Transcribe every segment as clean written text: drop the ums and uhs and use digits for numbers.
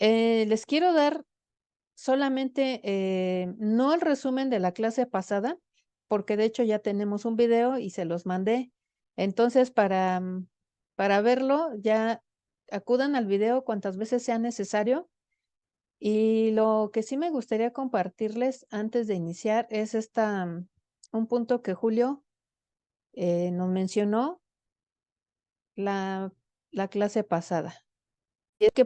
Les quiero dar solamente, no el resumen de la clase pasada, porque de hecho ya tenemos un video y se los mandé. Entonces, para verlo, ya acudan al video cuantas veces sea necesario. Y lo que sí me gustaría compartirles antes de iniciar es un punto que Julio nos mencionó la, la clase pasada. Y es que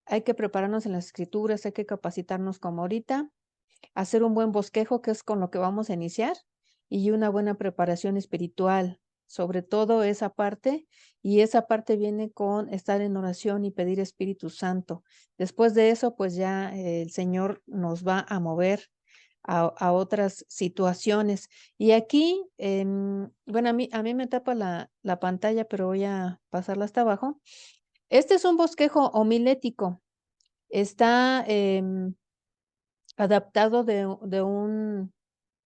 hay que prepararnos en las escrituras, hay que capacitarnos como ahorita, hacer un buen bosquejo, que es con lo que vamos a iniciar, y una buena preparación espiritual, sobre todo esa parte, y esa parte viene con estar en oración y pedir Espíritu Santo. Después de eso, pues ya el Señor nos va a mover a otras situaciones. Y aquí, bueno, a mí me tapa la pantalla, pero voy a pasarla hasta abajo. Este es un bosquejo homilético. Está adaptado de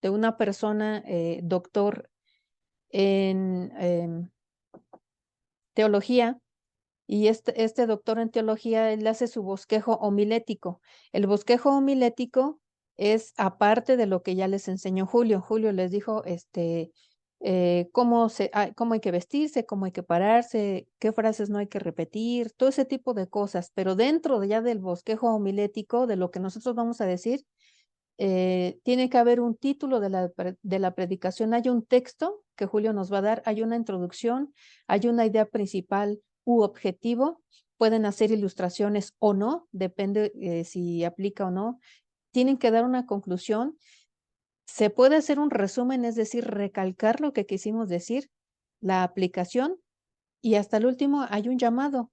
una persona, doctor en teología, y este doctor en teología, él hace su bosquejo homilético. El bosquejo homilético es aparte de lo que ya les enseñó Julio. Julio les dijo, cómo hay que vestirse, cómo hay que pararse, qué frases no hay que repetir, todo ese tipo de cosas. Pero dentro ya del bosquejo homilético, de lo que nosotros vamos a decir, tiene que haber un título de la predicación, hay un texto que Julio nos va a dar, hay una introducción, hay una idea principal u objetivo, pueden hacer ilustraciones o no, depende si aplica o no, tienen que dar una conclusión, se puede hacer un resumen, es decir, recalcar lo que quisimos decir, la aplicación, y hasta el último hay un llamado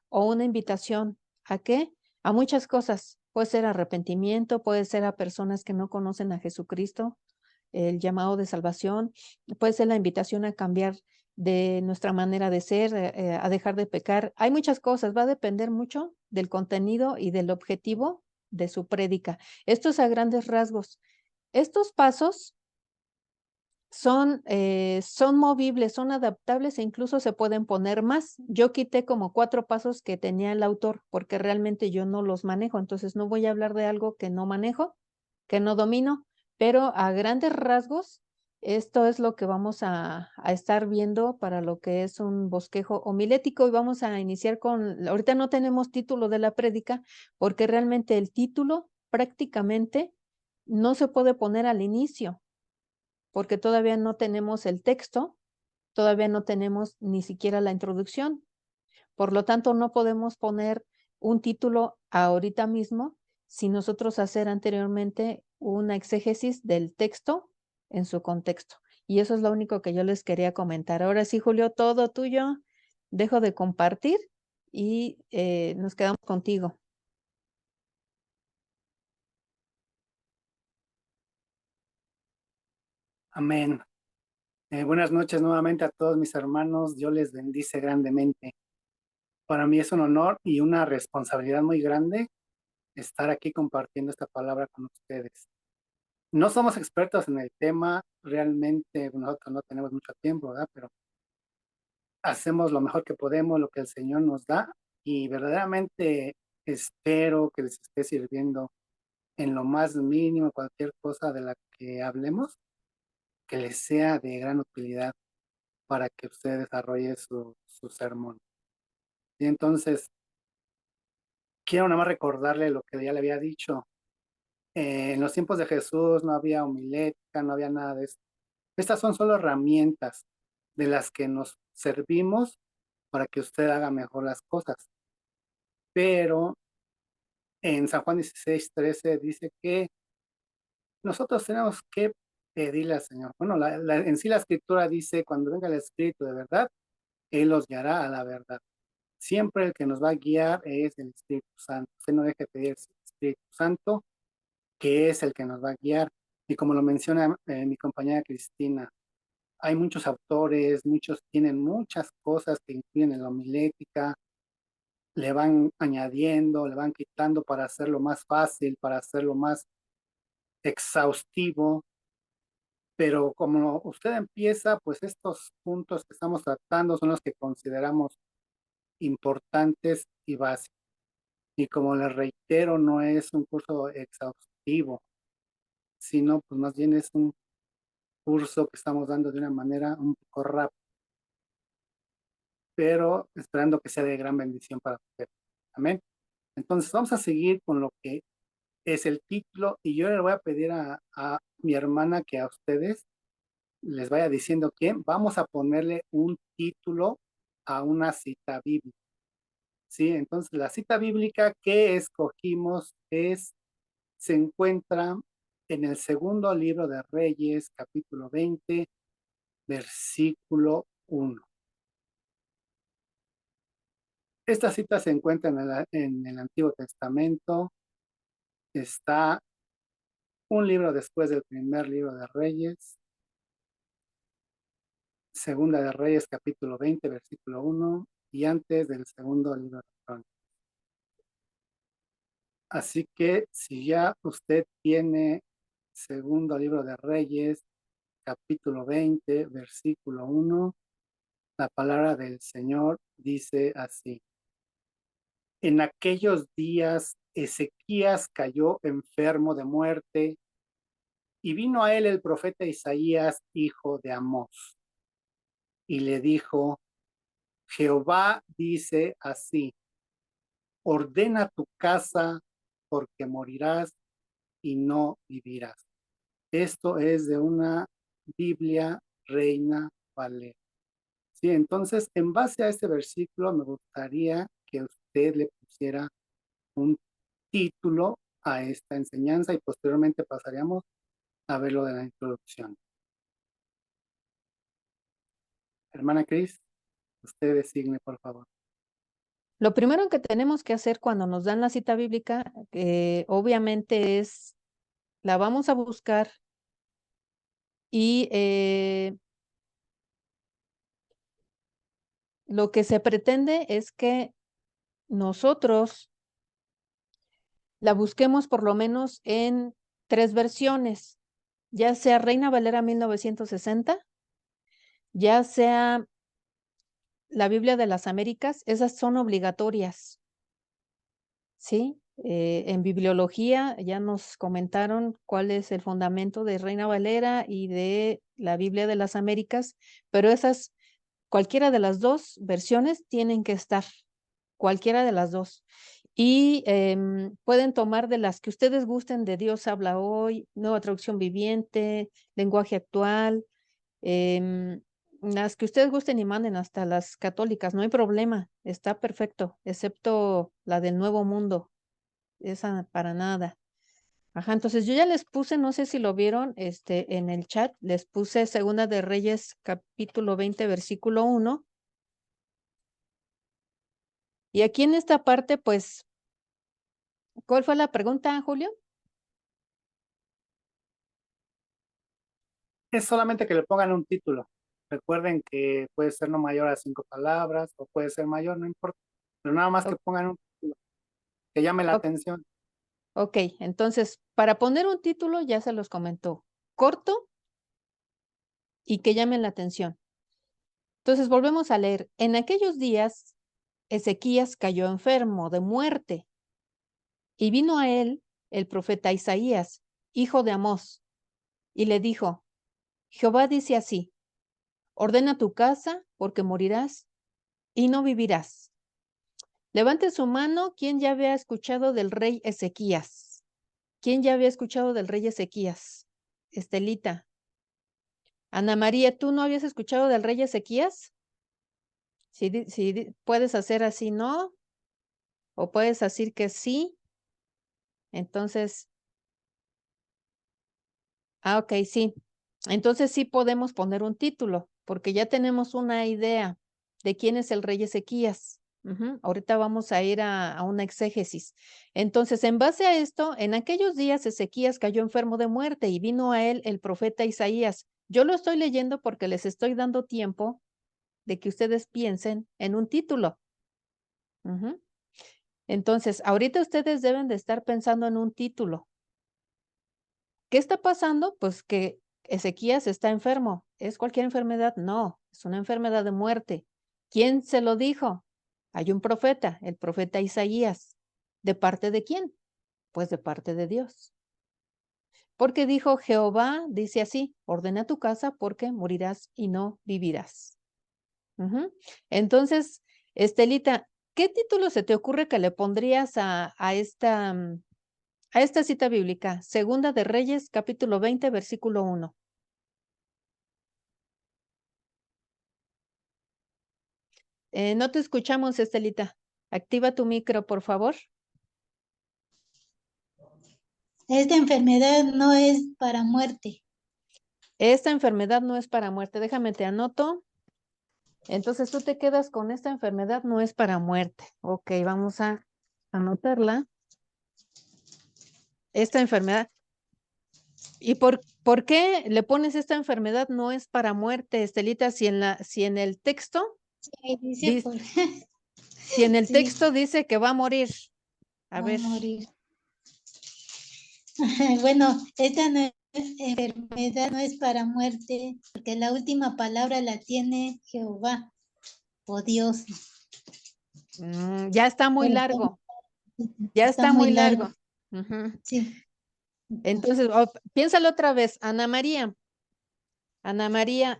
o una invitación. ¿A qué? A muchas cosas. Puede ser arrepentimiento, puede ser a personas que no conocen a Jesucristo, el llamado de salvación, puede ser la invitación a cambiar de nuestra manera de ser, a dejar de pecar. Hay muchas cosas, va a depender mucho del contenido y del objetivo de su prédica. Esto es a grandes rasgos. Estos pasos son movibles, son adaptables e incluso se pueden poner más. Yo quité como 4 pasos que tenía el autor porque realmente yo no los manejo, entonces no voy a hablar de algo que no manejo, que no domino, pero a grandes rasgos, esto es lo que vamos a estar viendo para lo que es un bosquejo homilético y vamos a iniciar ahorita no tenemos título de la prédica porque realmente el título prácticamente no se puede poner al inicio porque todavía no tenemos el texto, todavía no tenemos ni siquiera la introducción. Por lo tanto, no podemos poner un título ahorita mismo sin nosotros hacer anteriormente una exégesis del texto en su contexto. Y eso es lo único que yo les quería comentar. Ahora sí, Julio, todo tuyo. Dejo de compartir y nos quedamos contigo. Amén. Buenas noches nuevamente a todos mis hermanos. Dios les bendice grandemente. Para mí es un honor y una responsabilidad muy grande estar aquí compartiendo esta palabra con ustedes. No somos expertos en el tema, realmente nosotros no tenemos mucho tiempo, ¿verdad? Pero hacemos lo mejor que podemos, lo que el Señor nos da y verdaderamente espero que les esté sirviendo en lo más mínimo cualquier cosa de la que hablemos, que les sea de gran utilidad para que usted desarrolle su sermón. Y entonces, quiero nada más recordarle lo que ya le había dicho. En los tiempos de Jesús no había homilética, no había nada de esto. Estas son solo herramientas de las que nos servimos para que usted haga mejor las cosas. Pero en San Juan 16:13 dice que nosotros tenemos que pedirle al Señor. Bueno, en sí la escritura dice, cuando venga el Espíritu de verdad, Él los guiará a la verdad. Siempre el que nos va a guiar es el Espíritu Santo. Usted no deje de pedir el Espíritu Santo, que es el que nos va a guiar. Y como lo menciona mi compañera Cristina, hay muchos autores, muchos tienen muchas cosas que incluyen en la homilética, le van añadiendo, le van quitando para hacerlo más fácil, para hacerlo más exhaustivo. Pero como usted empieza, pues estos puntos que estamos tratando son los que consideramos importantes y básicos. Y como les reitero, no es un curso exhaustivo, sino pues más bien es un curso que estamos dando de una manera un poco rápida, pero esperando que sea de gran bendición para ustedes. Amén. Entonces vamos a seguir con lo que es el título y yo le voy a pedir a mi hermana que a ustedes les vaya diciendo que vamos a ponerle un título a una cita bíblica. Sí, entonces la cita bíblica que escogimos se encuentra en el segundo libro de Reyes, capítulo 20, versículo 1. Esta cita se encuentra en el Antiguo Testamento, está un libro después del primer libro de Reyes, segunda de Reyes, capítulo 20, versículo 1, y antes del segundo libro de Crónicas. Así que si ya usted tiene segundo libro de Reyes, capítulo 20, versículo 1, la palabra del Señor dice así. En aquellos días Ezequías cayó enfermo de muerte y vino a él el profeta Isaías, hijo de Amós, y le dijo, Jehová dice así, ordena tu casa porque morirás y no vivirás. Esto es de una Biblia Reina Valera. Sí, entonces, en base a este versículo, me gustaría que usted le pusiera un título a esta enseñanza y posteriormente pasaríamos a ver lo de la introducción. Hermana Cris, usted designe, por favor. Lo primero que tenemos que hacer cuando nos dan la cita bíblica, obviamente es, la vamos a buscar y lo que se pretende es que nosotros la busquemos por lo menos en 3 versiones, ya sea Reina Valera 1960, ya sea la Biblia de las Américas, esas son obligatorias, ¿sí? En bibliología ya nos comentaron cuál es el fundamento de Reina Valera y de la Biblia de las Américas, pero esas, cualquiera de las 2 versiones tienen que estar, cualquiera de las 2. Y pueden tomar de las que ustedes gusten, de Dios habla hoy, Nueva Traducción Viviente, Lenguaje Actual, las que ustedes gusten y manden, hasta las católicas, no hay problema, está perfecto, excepto la del Nuevo Mundo, esa para nada. Ajá, entonces yo ya les puse, no sé si lo vieron, en el chat, les puse Segunda de Reyes, capítulo 20, versículo 1. Y aquí en esta parte, pues, ¿cuál fue la pregunta, Julio? Es solamente que le pongan un título. Recuerden que puede ser no mayor a 5 palabras o puede ser mayor, no importa. Pero nada más que O- pongan un título que llame la o- atención. ok, entonces, para poner un título, ya se los comentó, corto y que llame la atención. Entonces, volvemos a leer. En aquellos días, Ezequías cayó enfermo de muerte y vino a él el profeta Isaías, hijo de Amós, y le dijo, Jehová dice así, ordena tu casa porque morirás y no vivirás. Levante su mano, ¿quién ya había escuchado del rey Ezequías? ¿Quién ya había escuchado del rey Ezequías? Estelita. Ana María, ¿tú no habías escuchado del rey Ezequías? Si puedes hacer así, ¿no? O puedes decir que sí. Entonces, ok, sí. Entonces sí podemos poner un título, porque ya tenemos una idea de quién es el rey Ezequías. Ahorita vamos a ir a una exégesis. Entonces, en base a esto, en aquellos días Ezequías cayó enfermo de muerte y vino a él el profeta Isaías. Yo lo estoy leyendo porque les estoy dando tiempo de que ustedes piensen en un título. Ujú. Entonces, ahorita ustedes deben de estar pensando en un título. ¿Qué está pasando? Pues que Ezequías está enfermo. ¿Es cualquier enfermedad? No, es una enfermedad de muerte. ¿Quién se lo dijo? Hay un profeta, el profeta Isaías. ¿De parte de quién? Pues de parte de Dios. Porque dijo Jehová, dice así, ordena tu casa porque morirás y no vivirás. Entonces, Estelita, ¿qué título se te ocurre que le pondrías a esta cita bíblica? Segunda de Reyes, capítulo 20, versículo 1. No te escuchamos, Estelita. Activa tu micro, por favor. Esta enfermedad no es para muerte. Esta enfermedad no es para muerte. Déjame te anoto. Entonces tú te quedas con esta enfermedad no es para muerte. Ok, vamos a anotarla. Esta enfermedad. ¿Y por qué le pones esta enfermedad no es para muerte, Estelita, si en el texto Sí, dice dice, por... si en el Sí, texto dice que va a morir? A va a ver. morir. Bueno, esta enfermedad no es para muerte, porque la última palabra la tiene Jehová o Dios. Ya está muy Pero largo. Ya está está muy muy largo. largo. Sí. Entonces, piénsalo otra vez. Ana María. Ana María,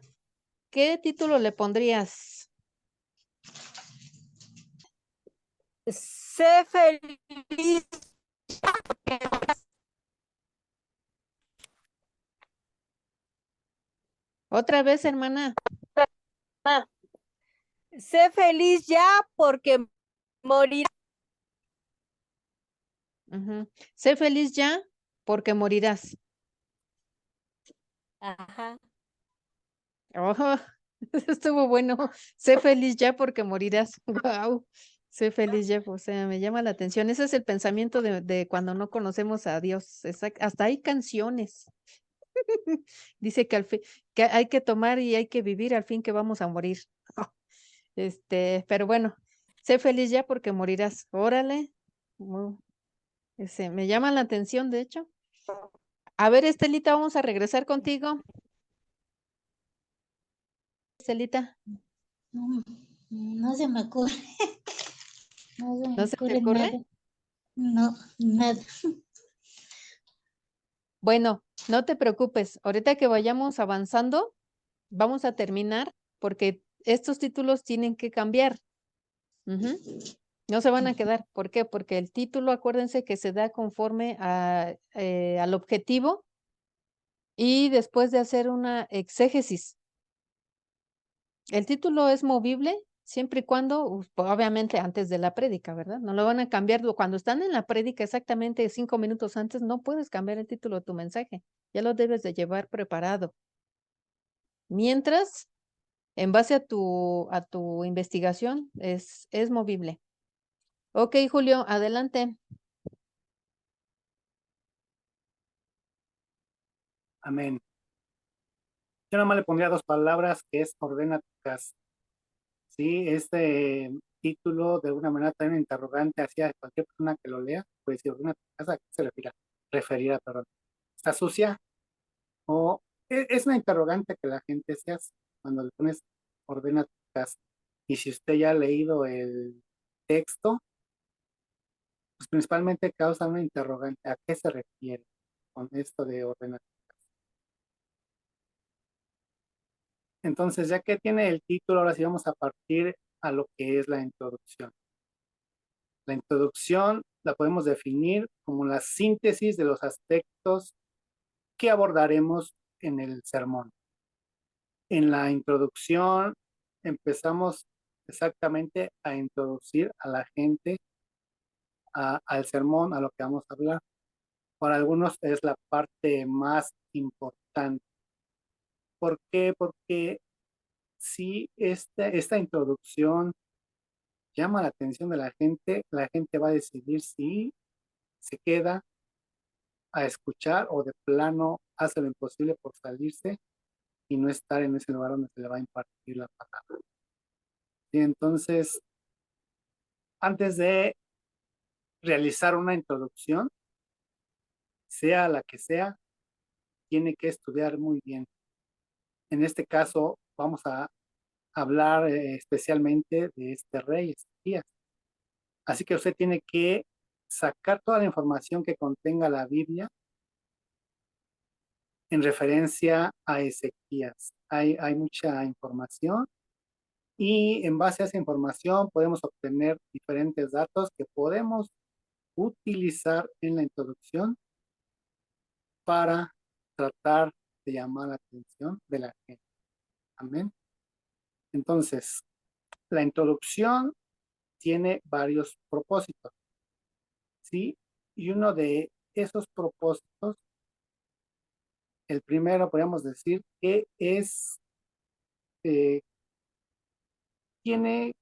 ¿qué título le pondrías? Sé feliz. Otra vez, hermana. Sé feliz ya porque morirás. Sé feliz ya porque morirás. Ajá. Oh, estuvo bueno. Sé feliz ya porque morirás. Wow. Sé feliz ya, o sea, me llama la atención. Ese es el pensamiento de cuando no conocemos a Dios. Hasta hay canciones. Dice que que hay que tomar y hay que vivir al fin que vamos a morir. Pero bueno, sé feliz ya porque morirás. Órale. Me llama la atención, de hecho. A ver, Estelita, vamos a regresar contigo. Estelita, No, no se me ocurre. No se me ¿no se te ocurre ocurre? nada. No, nada. Bueno, no te preocupes. Ahorita que vayamos avanzando, vamos a terminar porque estos títulos tienen que cambiar. No se van a quedar. ¿Por qué? Porque el título, acuérdense que se da conforme al objetivo y después de hacer una exégesis. El título es movible siempre y cuando, pues, obviamente antes de la prédica, ¿verdad? No lo van a cambiar. Cuando están en la prédica exactamente 5 minutos antes, no puedes cambiar el título de tu mensaje. Ya lo debes de llevar preparado. Mientras, en base a tu investigación, es movible. Ok, Julio, adelante. Amén. Yo nada más le pondría dos palabras que es ordena tu casa. Sí, este título de alguna manera trae un interrogante hacia cualquier persona que lo lea, pues si ordena tu casa, ¿a qué se referirá, perdón? ¿Está sucia? O es una interrogante que la gente se hace cuando le pones ordena tu casa. Y si usted ya ha leído el texto, pues principalmente causa una interrogante. ¿A qué se refiere con esto de ordena tu casa? Entonces, ya que tiene el título, ahora sí vamos a partir a lo que es la introducción. La introducción la podemos definir como la síntesis de los aspectos que abordaremos en el sermón. En la introducción empezamos exactamente a introducir a la gente al sermón, a lo que vamos a hablar. Para algunos es la parte más importante. ¿Por qué? Porque si esta introducción llama la atención de la gente va a decidir si se queda a escuchar o de plano hace lo imposible por salirse y no estar en ese lugar donde se le va a impartir la palabra. Y entonces, antes de realizar una introducción, sea la que sea, tiene que estudiar muy bien. En este caso, vamos a hablar especialmente de este rey, Ezequías. Así que usted tiene que sacar toda la información que contenga la Biblia en referencia a Ezequías. Hay mucha información y en base a esa información podemos obtener diferentes datos que podemos utilizar en la introducción para tratar de llamar la atención de la gente. Amén. Entonces, la introducción tiene varios propósitos, ¿sí? Y uno de esos propósitos, el primero, podríamos decir, que es, eh, tiene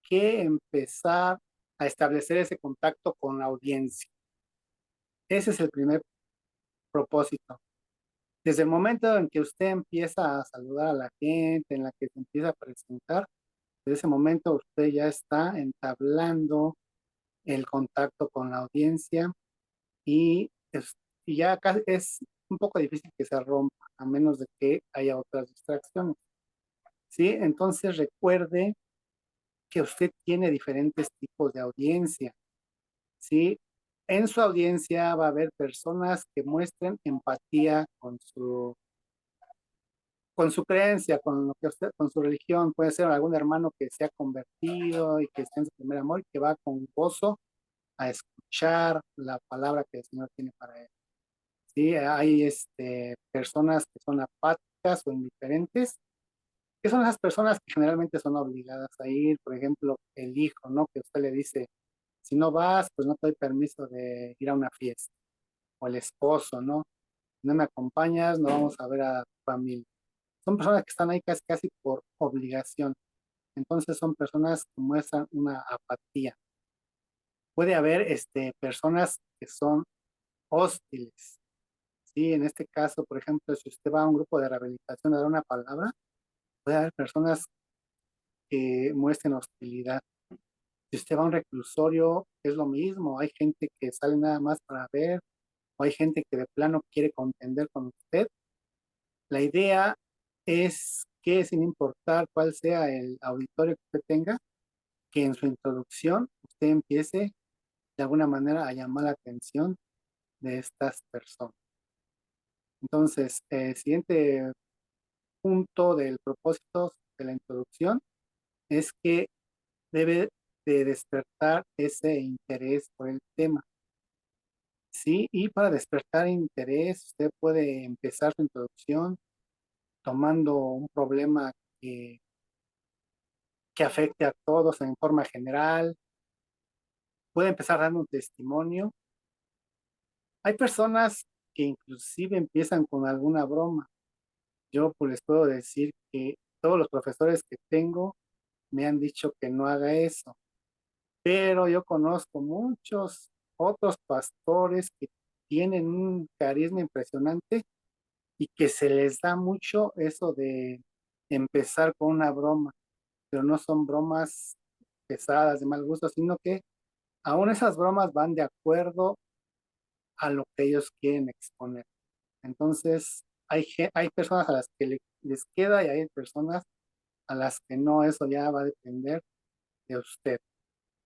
que empezar a establecer ese contacto con la audiencia. Ese es el primer propósito. Desde el momento en que usted empieza a saludar a la gente, en la que se empieza a presentar, desde ese momento usted ya está entablando el contacto con la audiencia y, y ya es un poco difícil que se rompa, a menos de que haya otras distracciones. ¿Sí? Entonces recuerde que usted tiene diferentes tipos de audiencia. ¿Sí? En su audiencia va a haber personas que muestren empatía con su creencia, con lo que usted, con su religión. Puede ser algún hermano que se ha convertido y que está en su primer amor, que va con gozo a escuchar la palabra que el Señor tiene para él. Sí, hay personas que son apáticas o indiferentes, que son esas personas que generalmente son obligadas a ir. Por ejemplo, el hijo, ¿no? Que usted le dice, si no vas, pues no te doy permiso de ir a una fiesta. O el esposo, ¿no? Si no me acompañas, no vamos a ver a tu familia. Son personas que están ahí casi, casi por obligación. Entonces son personas que muestran una apatía. Puede haber personas que son hostiles. Sí, en este caso, por ejemplo, si usted va a un grupo de rehabilitación a dar una palabra, puede haber personas que muestren hostilidad. Si usted va a un reclusorio, es lo mismo. Hay gente que sale nada más para ver, o hay gente que de plano quiere contender con usted. La idea es que sin importar cuál sea el auditorio que usted tenga, que en su introducción usted empiece de alguna manera a llamar la atención de estas personas. Entonces, el siguiente punto del propósito de la introducción es que debe de despertar ese interés por el tema. Sí, y para despertar interés, usted puede empezar su introducción tomando un problema que afecte a todos en forma general. Puede empezar dando un testimonio. Hay personas que inclusive empiezan con alguna broma. Yo pues les puedo decir que todos los profesores que tengo me han dicho que no haga eso, pero yo conozco muchos otros pastores que tienen un carisma impresionante y que se les da mucho eso de empezar con una broma, pero no son bromas pesadas de mal gusto, sino que aún esas bromas van de acuerdo a lo que ellos quieren exponer. Entonces, hay personas a las que les queda y hay personas a las que no. Eso ya va a depender de usted.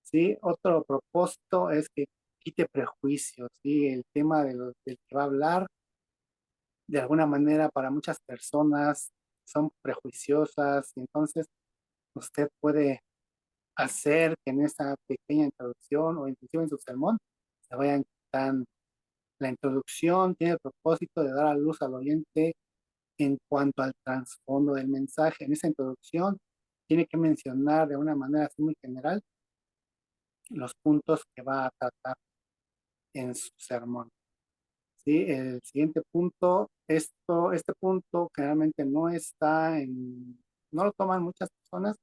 ¿Sí? Otro propósito es que quite prejuicios, ¿sí? El tema del que va a hablar, de alguna manera, para muchas personas son prejuiciosas, y entonces usted puede hacer que en esta pequeña introducción o inclusive en su sermón se vayan quitando. La introducción tiene el propósito de dar a luz al oyente en cuanto al trasfondo del mensaje. En esa introducción tiene que mencionar de una manera así muy general los puntos que va a tratar en su sermón. ¿Sí? El siguiente punto, este punto generalmente no lo toman muchas personas,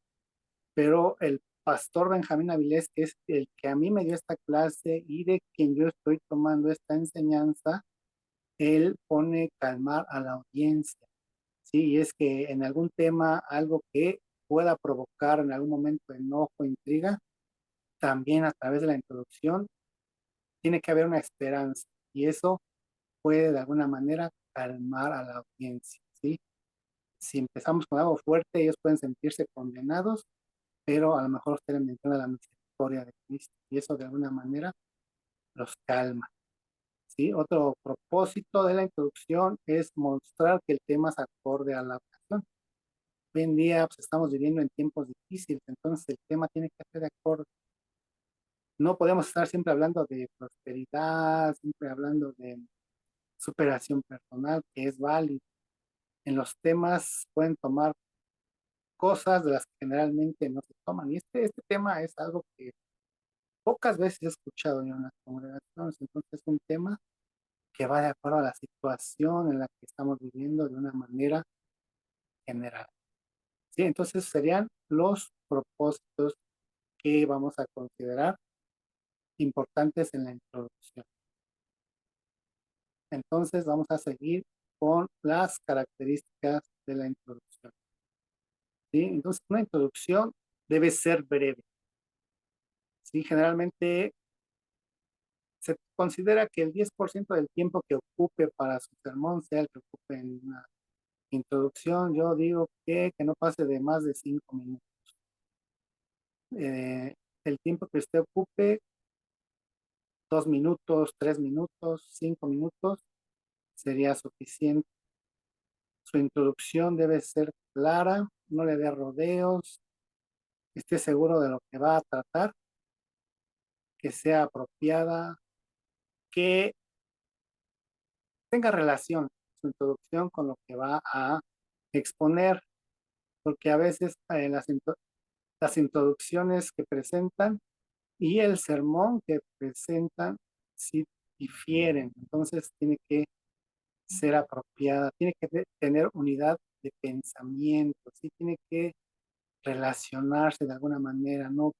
pero el pastor Benjamín Avilés, que es el que a mí me dio esta clase y de quien yo estoy tomando esta enseñanza, él pone calmar a la audiencia. Sí, y es que en algún tema, algo que pueda provocar en algún momento enojo, intriga, también a través de la introducción, tiene que haber una esperanza. Y eso puede de alguna manera calmar a la audiencia, ¿sí? Si empezamos con algo fuerte, ellos pueden sentirse condenados, pero a lo mejor usted le menciona la misericordia de Cristo. Y eso de alguna manera los calma. ¿Sí? Otro propósito de la introducción es mostrar que el tema es acorde a la ocasión. Hoy en día pues, estamos viviendo en tiempos difíciles, entonces el tema tiene que ser de acorde. No podemos estar siempre hablando de prosperidad, siempre hablando de superación personal, que es válido. En los temas pueden tomar cosas de las que generalmente no se toman. Y este tema es algo que pocas veces he escuchado yo en las congregaciones, entonces es un tema que va de acuerdo a la situación en la que estamos viviendo de una manera general. ¿Sí? Entonces serían los propósitos que vamos a considerar importantes en la introducción. Entonces vamos a seguir con las características de la introducción. ¿Sí? Entonces una introducción debe ser breve. ¿Sí? Generalmente se considera que el 10% del tiempo que ocupe para su sermón sea el que ocupe en una introducción. Yo digo que no pase de más de 5 minutos. El tiempo que usted ocupe, 2 minutos, 3 minutos, 5 minutos, sería suficiente. Su introducción debe ser clara, no le dé rodeos, esté seguro de lo que va a tratar, que sea apropiada, que tenga relación su introducción con lo que va a exponer, porque a veces las introducciones que presentan y el sermón que presentan sí difieren, entonces tiene que ser apropiada, tiene que tener unidad de pensamiento, sí tiene que relacionarse de alguna manera, no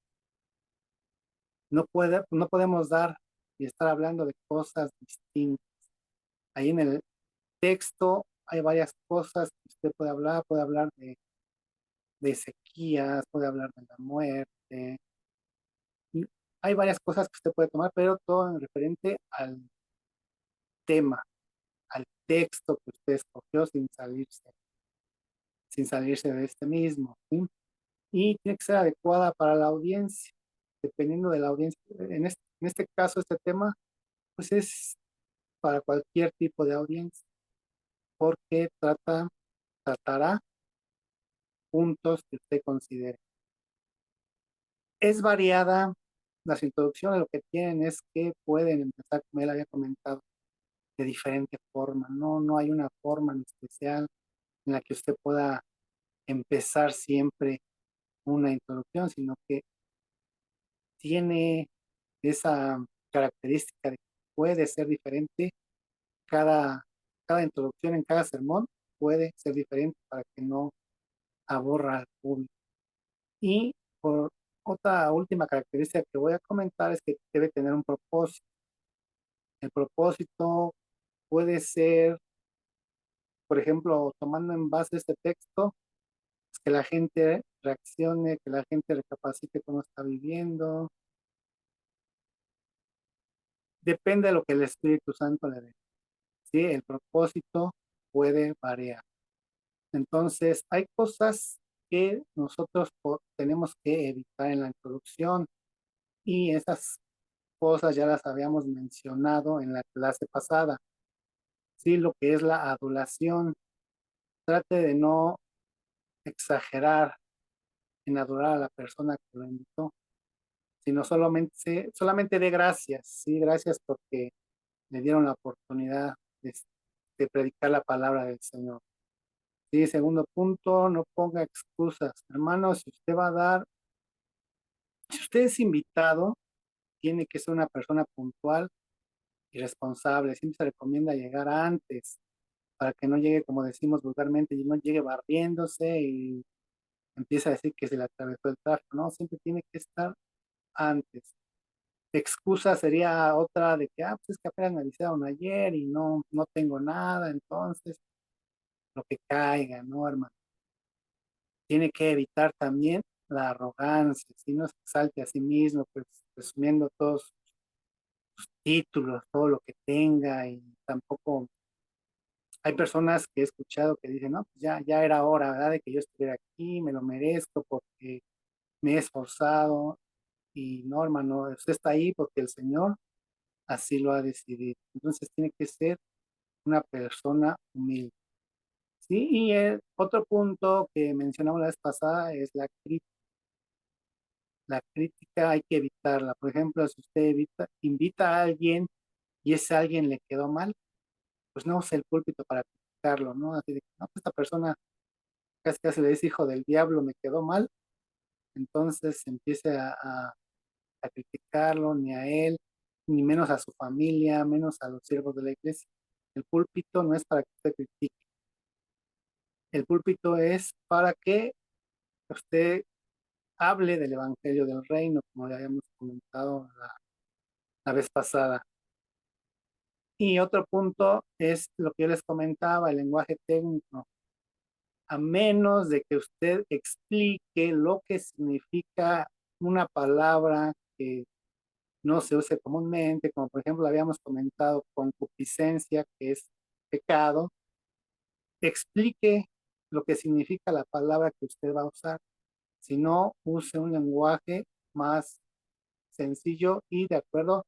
podemos dar y estar hablando de cosas distintas. Ahí en el texto hay varias cosas que usted puede hablar de sequías, puede hablar de la muerte, y hay varias cosas que usted puede tomar, pero todo en referente al tema, al texto que usted escogió sin salirse de este mismo, ¿sí? Y tiene que ser adecuada para la audiencia, dependiendo de la audiencia. En este caso, este tema, pues es para cualquier tipo de audiencia, porque tratará puntos que usted considere. Es variada, las introducciones lo que tienen es que pueden empezar, como él había comentado, de diferente forma, no hay una forma en especial en la que usted pueda empezar siempre una introducción, sino que tiene esa característica de que puede ser diferente, cada, cada introducción en cada sermón puede ser diferente para que no aburra al público. Y por otra última característica que voy a comentar es que debe tener un propósito. El propósito puede ser, por ejemplo, tomando en base este texto, pues que la gente reaccione, que la gente recapacite cómo está viviendo. Depende de lo que el Espíritu Santo le dé. ¿Sí? El propósito puede variar. Entonces, hay cosas que nosotros tenemos que evitar en la introducción y esas cosas ya las habíamos mencionado en la clase pasada. Sí, lo que es la adulación. Trate de no exagerar en adorar a la persona que lo invitó, sino solamente dé gracias. Sí, gracias porque le dieron la oportunidad de predicar la palabra del Señor. Sí, segundo punto, no ponga excusas. Hermanos, si usted es invitado, tiene que ser una persona puntual y responsable. Siempre se recomienda llegar antes para que no llegue, como decimos vulgarmente, y no llegue barriéndose y empieza a decir que se le atravesó el tráfico. No, siempre tiene que estar antes. Excusa sería otra de que, pues es que apenas me avisaron ayer y no tengo nada, entonces lo que caiga, ¿no, hermano? Tiene que evitar también la arrogancia, si no se exalte a sí mismo, pues presumiendo todos sus títulos, todo lo que tenga, y tampoco hay personas que he escuchado que dicen, no, pues ya era hora, ¿verdad? De que yo estuviera aquí, me lo merezco porque me he esforzado, y no, hermano, usted está ahí porque el Señor así lo ha decidido. Entonces tiene que ser una persona humilde. Sí, y el otro punto que mencionamos la vez pasada es la crítica. La crítica hay que evitarla. Por ejemplo, si usted invita a alguien y ese alguien le quedó mal, pues no use el púlpito para criticarlo, ¿no? Así de, no, pues esta persona casi casi le dice hijo del diablo, me quedó mal. Entonces empiece a criticarlo, ni a él, ni menos a su familia, menos a los siervos de la iglesia. El púlpito no es para que usted critique. El púlpito es para que usted hable del evangelio del reino, como ya habíamos comentado la vez pasada. Y otro punto es lo que yo les comentaba, el lenguaje técnico. A menos de que usted explique lo que significa una palabra que no se use comúnmente, como por ejemplo habíamos comentado concupiscencia, que es pecado, explique lo que significa la palabra que usted va a usar. Si no, use un lenguaje más sencillo y de acuerdo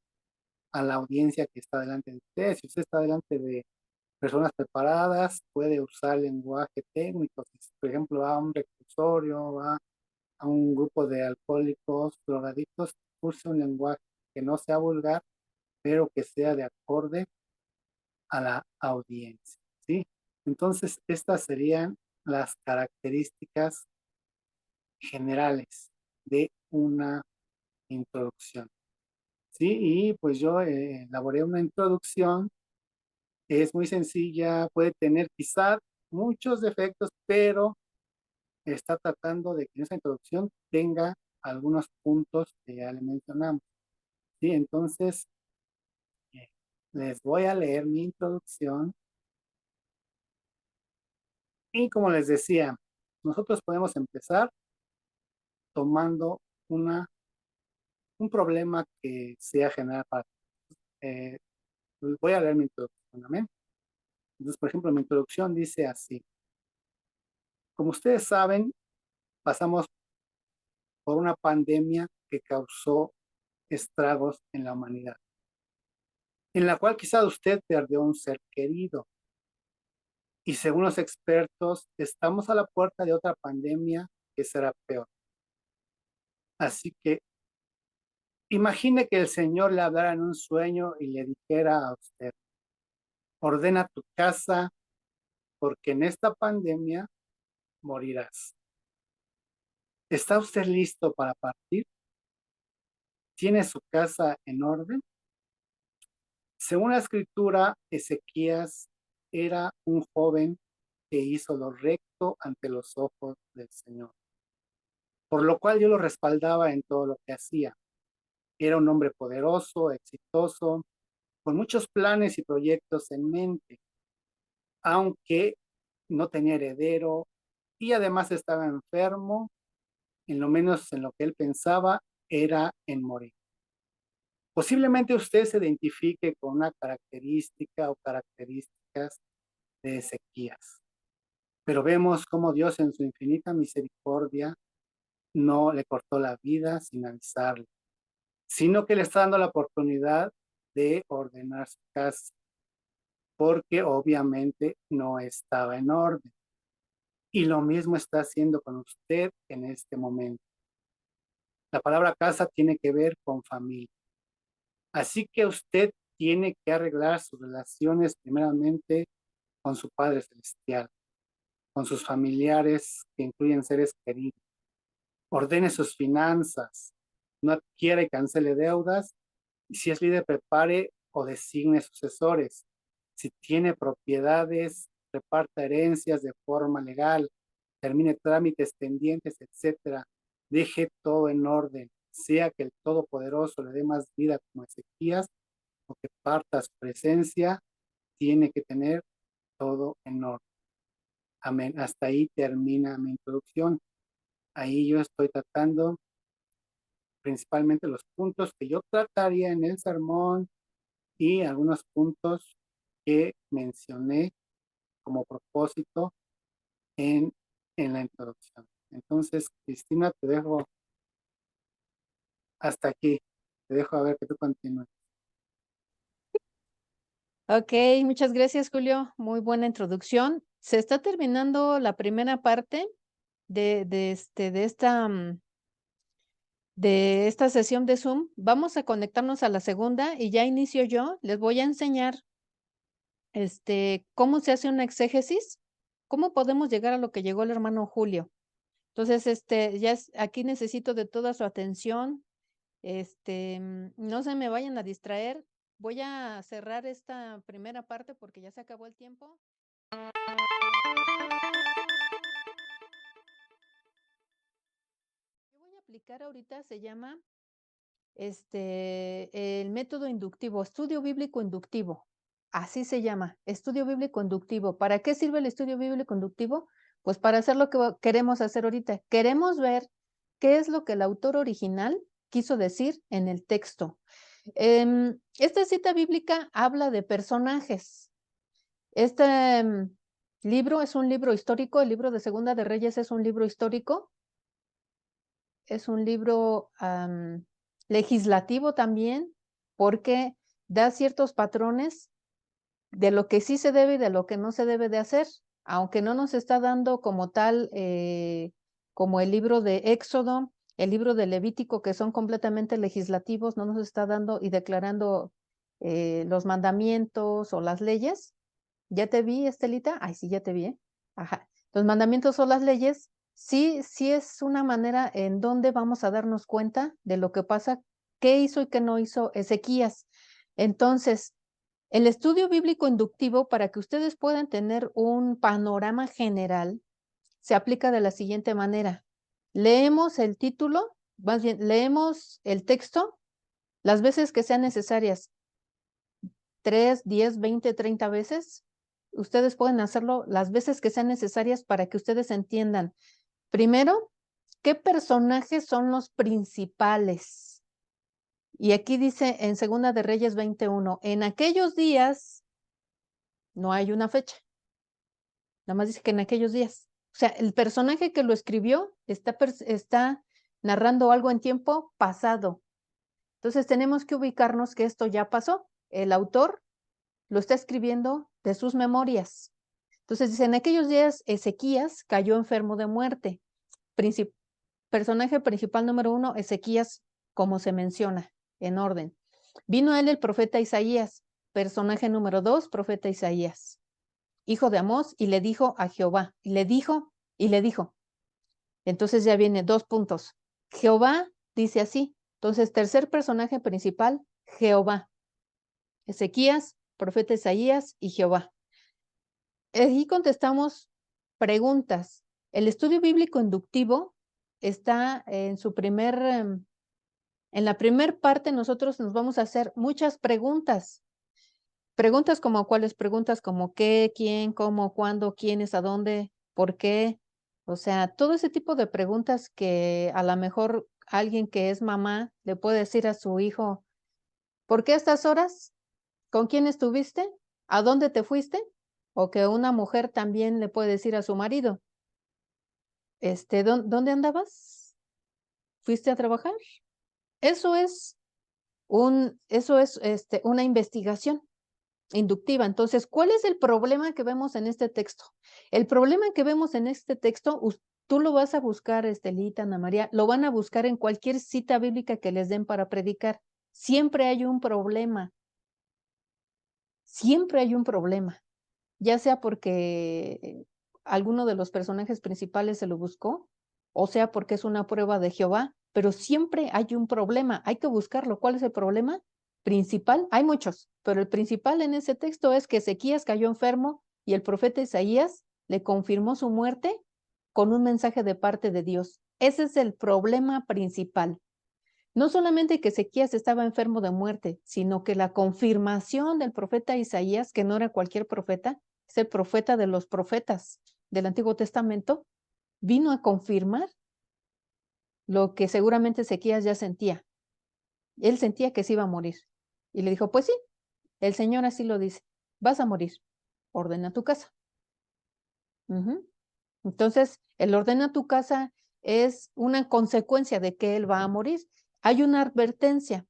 a la audiencia que está delante de usted. Si usted está delante de personas preparadas, puede usar lenguaje técnico. Si, por ejemplo, va a un reclusorio, va a un grupo de alcohólicos, drogadictos, use un lenguaje que no sea vulgar, pero que sea de acorde a la audiencia, ¿sí? Entonces, estas serían las características generales de una introducción, ¿sí? Y pues yo elaboré una introducción, es muy sencilla, puede tener quizá muchos defectos, pero está tratando de que esa introducción tenga algunos puntos que ya le mencionamos, ¿sí? Entonces, eh, les voy a leer mi introducción y como les decía, nosotros podemos empezar tomando un problema que sea general para... Eh, voy a leer mi introducción, ¿amén? Entonces, por ejemplo, mi introducción dice así. Como ustedes saben, pasamos por una pandemia que causó estragos en la humanidad, en la cual quizá usted perdió un ser querido. Y según los expertos, estamos a la puerta de otra pandemia que será peor. Así que imagine que el Señor le hablara en un sueño y le dijera a usted, ordena tu casa porque en esta pandemia morirás. ¿Está usted listo para partir? ¿Tiene su casa en orden? Según la escritura, Ezequías era un joven que hizo lo recto ante los ojos del Señor, por lo cual yo lo respaldaba en todo lo que hacía. Era un hombre poderoso, exitoso, con muchos planes y proyectos en mente, aunque no tenía heredero y además estaba enfermo, en lo menos en lo que él pensaba era en morir. Posiblemente usted se identifique con una característica o características de Ezequías, pero vemos cómo Dios en su infinita misericordia no le cortó la vida sin avisarle, sino que le está dando la oportunidad de ordenar su casa, porque obviamente no estaba en orden. Y lo mismo está haciendo con usted en este momento. La palabra casa tiene que ver con familia. Así que usted tiene que arreglar sus relaciones primeramente con su Padre Celestial, con sus familiares que incluyen seres queridos. Ordene sus finanzas, no adquiera y cancele deudas. Y si es líder, prepare o designe sucesores. Si tiene propiedades, reparta herencias de forma legal, termine trámites pendientes, etcétera. Deje todo en orden, sea que el Todopoderoso le dé más vida como Ezequías o que parta su presencia, tiene que tener todo en orden. Amén. Hasta ahí termina mi introducción. Ahí yo estoy tratando principalmente los puntos que yo trataría en el sermón y algunos puntos que mencioné como propósito en, en la introducción. Entonces, Cristina, te dejo hasta aquí. Te dejo a ver que tú continúes. Ok, muchas gracias, Julio. Muy buena introducción. Se está terminando la primera parte de esta sesión de Zoom. Vamos a conectarnos a la segunda y ya inicio yo. Les voy a enseñar cómo se hace una exégesis, cómo podemos llegar a lo que llegó el hermano Julio. Entonces, aquí necesito de toda su atención. No se me vayan a distraer. Voy a cerrar esta primera parte porque ya se acabó el tiempo. Yo voy a aplicar ahorita, se llama el método inductivo, estudio bíblico inductivo. Así se llama, estudio bíblico inductivo. ¿Para qué sirve el estudio bíblico inductivo? Pues para hacer lo que queremos hacer ahorita. Queremos ver qué es lo que el autor original quiso decir en el texto. Esta cita bíblica habla de personajes. Este libro es un libro histórico, el libro de Segunda de Reyes es un libro histórico, es un libro legislativo también, porque da ciertos patrones de lo que sí se debe y de lo que no se debe de hacer, aunque no nos está dando como tal, como el libro de Éxodo, el libro de Levítico, que son completamente legislativos, no nos está dando y declarando los mandamientos o las leyes. ¿Ya te vi, Estelita? Ay, sí, ya te vi, ¿eh? Ajá. Los mandamientos o las leyes, sí es una manera en donde vamos a darnos cuenta de lo que pasa, qué hizo y qué no hizo Ezequías. Entonces, el estudio bíblico inductivo, para que ustedes puedan tener un panorama general, se aplica de la siguiente manera. Leemos el título, más bien, leemos el texto las veces que sean necesarias, 3, 10, 20, 30 veces. Ustedes pueden hacerlo las veces que sean necesarias para que ustedes entiendan. Primero, ¿qué personajes son los principales? Y aquí dice en Segunda de Reyes 21, en aquellos días, no hay una fecha, nada más dice que en aquellos días. O sea, el personaje que lo escribió está narrando algo en tiempo pasado. Entonces tenemos que ubicarnos que esto ya pasó. El autor lo está escribiendo de sus memorias. Entonces dice, en aquellos días Ezequías cayó enfermo de muerte. Personaje principal número 1, Ezequías, como se menciona, en orden. Vino a él el profeta Isaías, personaje número 2, profeta Isaías, hijo de Amós, y le dijo a Jehová, y le dijo. Entonces ya viene 2 puntos. Jehová dice así. Entonces, tercer personaje principal, Jehová. Ezequías, profeta Isaías y Jehová. Aquí contestamos preguntas. El estudio bíblico inductivo está en en la primer parte nosotros nos vamos a hacer muchas preguntas. Preguntas como cuáles, preguntas como qué, quién, cómo, cuándo, quiénes, a dónde, por qué. O sea, todo ese tipo de preguntas que a lo mejor alguien que es mamá le puede decir a su hijo, ¿por qué a estas horas? ¿Con quién estuviste? ¿A dónde te fuiste? O que una mujer también le puede decir a su marido, ¿dónde andabas? ¿Fuiste a trabajar? Eso es una investigación inductiva. Entonces, ¿cuál es el problema que vemos en este texto? El problema que vemos en este texto, tú lo vas a buscar, Estelita, Ana María, lo van a buscar en cualquier cita bíblica que les den para predicar. Siempre hay un problema. Siempre hay un problema. Ya sea porque alguno de los personajes principales se lo buscó, o sea porque es una prueba de Jehová, pero siempre hay un problema, hay que buscarlo. ¿Cuál es el problema principal? Hay muchos, pero el principal en ese texto es que Ezequías cayó enfermo y el profeta Isaías le confirmó su muerte con un mensaje de parte de Dios. Ese es el problema principal. No solamente que Ezequías estaba enfermo de muerte, sino que la confirmación del profeta Isaías, que no era cualquier profeta, es el profeta de los profetas del Antiguo Testamento, vino a confirmar lo que seguramente Ezequías ya sentía. Él sentía que se iba a morir. Y le dijo, pues sí, el Señor así lo dice, vas a morir, ordena tu casa. Entonces, el ordena tu casa es una consecuencia de que él va a morir. Hay una advertencia.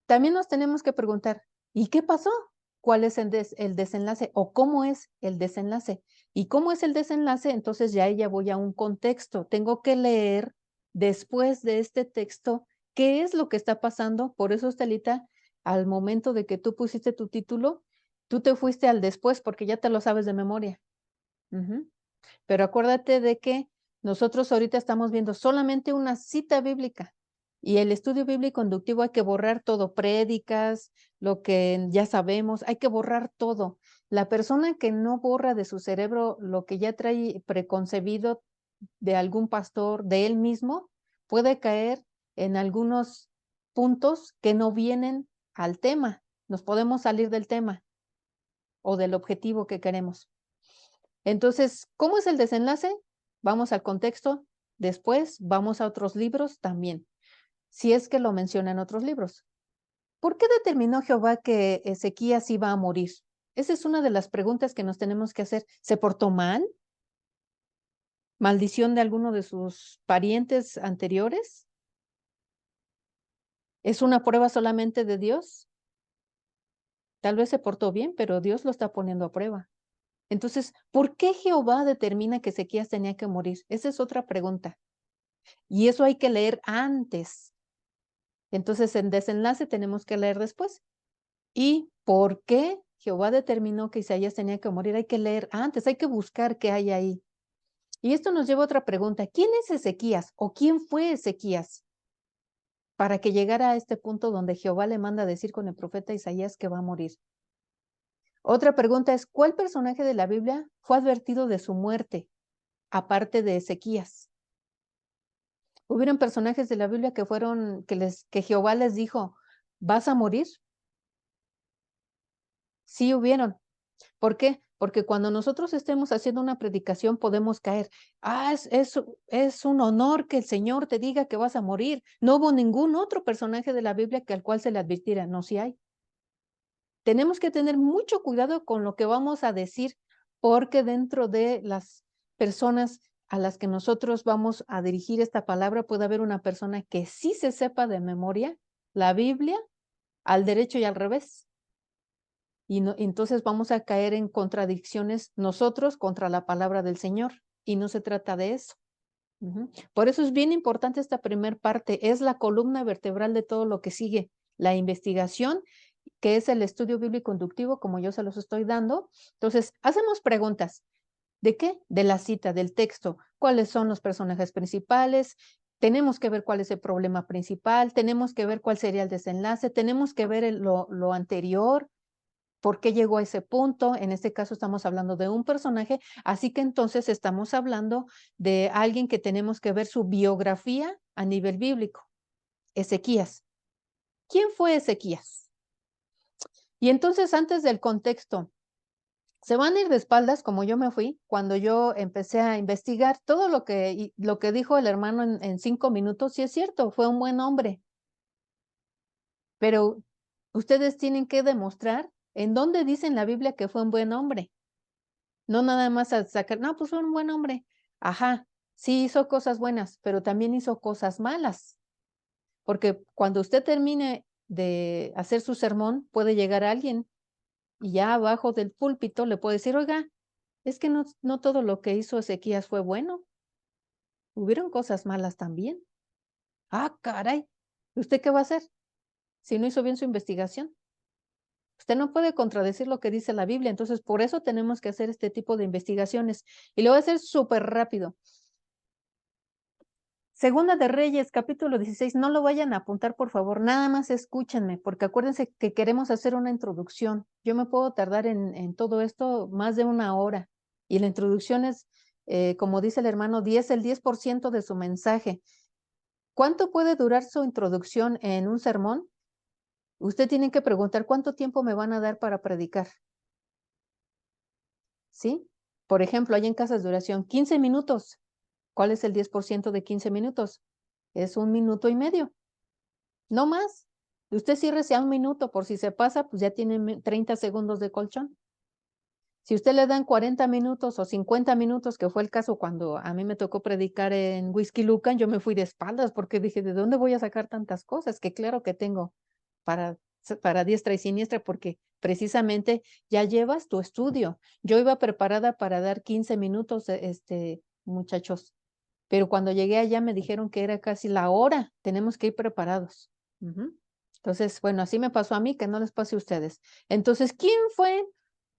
También nos tenemos que preguntar, ¿y qué pasó? cuál es el desenlace o cómo es el desenlace. ¿Y cómo es el desenlace? Entonces ya voy a un contexto. Tengo que leer después de este texto qué es lo que está pasando. Por eso, Estelita, al momento de que tú pusiste tu título, tú te fuiste al después porque ya te lo sabes de memoria. Pero acuérdate de que nosotros ahorita estamos viendo solamente una cita bíblica y el estudio bíblico inductivo hay que borrar todo, prédicas, lo que ya sabemos, hay que borrar todo. La persona que no borra de su cerebro lo que ya trae preconcebido de algún pastor, de él mismo, puede caer en algunos puntos que no vienen al tema. Nos podemos salir del tema o del objetivo que queremos. Entonces, ¿cómo es el desenlace? Vamos al contexto, después vamos a otros libros también, si es que lo mencionan otros libros. ¿Por qué determinó Jehová que Ezequías iba a morir? Esa es una de las preguntas que nos tenemos que hacer. ¿Se portó mal? ¿Maldición de alguno de sus parientes anteriores? ¿Es una prueba solamente de Dios? Tal vez se portó bien, pero Dios lo está poniendo a prueba. Entonces, ¿por qué Jehová determina que Ezequías tenía que morir? Esa es otra pregunta. Y eso hay que leer antes. Entonces, en desenlace tenemos que leer después. ¿Y por qué Jehová determinó que Isaías tenía que morir? Hay que leer antes, hay que buscar qué hay ahí. Y esto nos lleva a otra pregunta. ¿Quién es Ezequías o quién fue Ezequías para que llegara a este punto donde Jehová le manda decir con el profeta Isaías que va a morir? Otra pregunta es, ¿cuál personaje de la Biblia fue advertido de su muerte, aparte de Ezequías? ¿Hubieron personajes de la Biblia que fueron, que Jehová les dijo, vas a morir? Sí hubieron. ¿Por qué? Porque cuando nosotros estemos haciendo una predicación podemos caer. Es un honor que el Señor te diga que vas a morir. No hubo ningún otro personaje de la Biblia que al cual se le advirtiera. No, sí hay. Tenemos que tener mucho cuidado con lo que vamos a decir, porque dentro de las personas a las que nosotros vamos a dirigir esta palabra puede haber una persona que sí se sepa de memoria la Biblia al derecho y al revés. Y entonces vamos a caer en contradicciones nosotros contra la palabra del Señor. Y no se trata de eso. Por eso es bien importante esta primer parte. Es la columna vertebral de todo lo que sigue. La investigación, que es el estudio bíblico inductivo, como yo se los estoy dando. Entonces, hacemos preguntas. ¿De qué? De la cita, del texto. ¿Cuáles son los personajes principales? Tenemos que ver cuál es el problema principal. Tenemos que ver cuál sería el desenlace. Tenemos que ver lo anterior. ¿Por qué llegó a ese punto? En este caso estamos hablando de un personaje, así que entonces estamos hablando de alguien que tenemos que ver su biografía a nivel bíblico. Ezequías. ¿Quién fue Ezequías? Y entonces antes del contexto, se van a ir de espaldas como yo me fui cuando yo empecé a investigar todo lo que dijo el hermano en 5 minutos. Sí es cierto, fue un buen hombre. Pero ustedes tienen que demostrar en dónde dice en la Biblia que fue un buen hombre. No nada más a sacar, no, pues fue un buen hombre. Ajá, sí hizo cosas buenas, pero también hizo cosas malas. Porque cuando usted termine de hacer su sermón, puede llegar alguien y ya abajo del púlpito le puede decir, oiga, es que no todo lo que hizo Ezequías fue bueno. Hubieron cosas malas también. Ah, caray. ¿Usted qué va a hacer si no hizo bien su investigación? Usted no puede contradecir lo que dice la Biblia, entonces por eso tenemos que hacer este tipo de investigaciones. Y lo voy a hacer súper rápido. Segunda de Reyes, capítulo 16, no lo vayan a apuntar, por favor, nada más escúchenme, porque acuérdense que queremos hacer una introducción. Yo me puedo tardar en todo esto más de 1 hora, y la introducción es, como dice el hermano, el 10% de su mensaje. ¿Cuánto puede durar su introducción en un sermón? Usted tiene que preguntar, ¿cuánto tiempo me van a dar para predicar? ¿Sí? Por ejemplo, hay en casas de duración 15 minutos. ¿Cuál es el 10% de 15 minutos? Es 1 minuto y medio. No más. Usted ciérrese a 1 minuto, por si se pasa, pues ya tiene 30 segundos de colchón. Si usted le dan 40 minutos o 50 minutos, que fue el caso cuando a mí me tocó predicar en Whisky Lucan, yo me fui de espaldas porque dije, ¿de dónde voy a sacar tantas cosas? Que claro que tengo para para diestra y siniestra, porque precisamente ya llevas tu estudio. Yo iba preparada para dar 15 minutos, muchachos, pero cuando llegué allá me dijeron que era casi la hora, tenemos que ir preparados. Entonces, bueno, así me pasó a mí, que no les pase a ustedes. Entonces, ¿quién fue,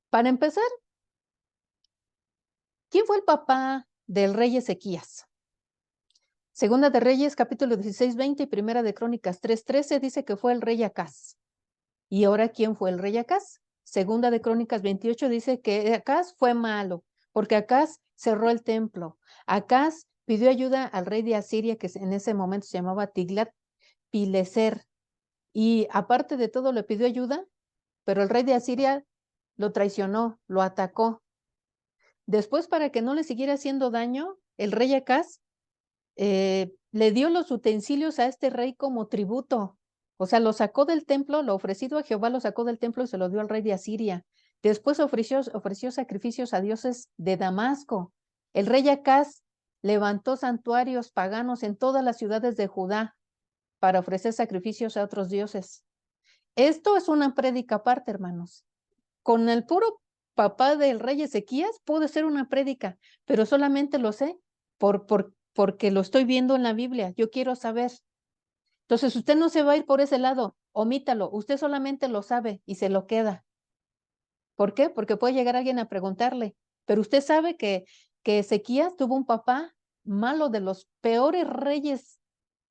para empezar, quién fue el papá del rey Ezequías? Segunda de Reyes, capítulo 16, 20 y Primera de Crónicas 3, 13 dice que fue el rey Acaz. ¿Y ahora quién fue el rey Acaz? Segunda de Crónicas 28 dice que Acaz fue malo, porque Acaz cerró el templo. Acaz pidió ayuda al rey de Asiria, que en ese momento se llamaba Tiglat-Pileser. Y aparte de todo le pidió ayuda, pero el rey de Asiria lo traicionó, lo atacó. Después, para que no le siguiera haciendo daño, el rey Acaz le dio los utensilios a este rey como tributo. O sea, lo sacó del templo, lo ofrecido a Jehová lo sacó del templo y se lo dio al rey de Asiria. Después ofreció sacrificios a dioses de Damasco. El rey Acaz levantó santuarios paganos en todas las ciudades de Judá para ofrecer sacrificios a otros dioses. Esto es una prédica aparte, hermanos. Con el puro papá del rey Ezequías puede ser una prédica, pero solamente lo sé porque lo estoy viendo en la Biblia. Yo quiero saber. Entonces, usted no se va a ir por ese lado, omítalo. Usted solamente lo sabe y se lo queda. ¿Por qué? Porque puede llegar alguien a preguntarle, pero usted sabe que Ezequías tuvo un papá malo, de los peores reyes,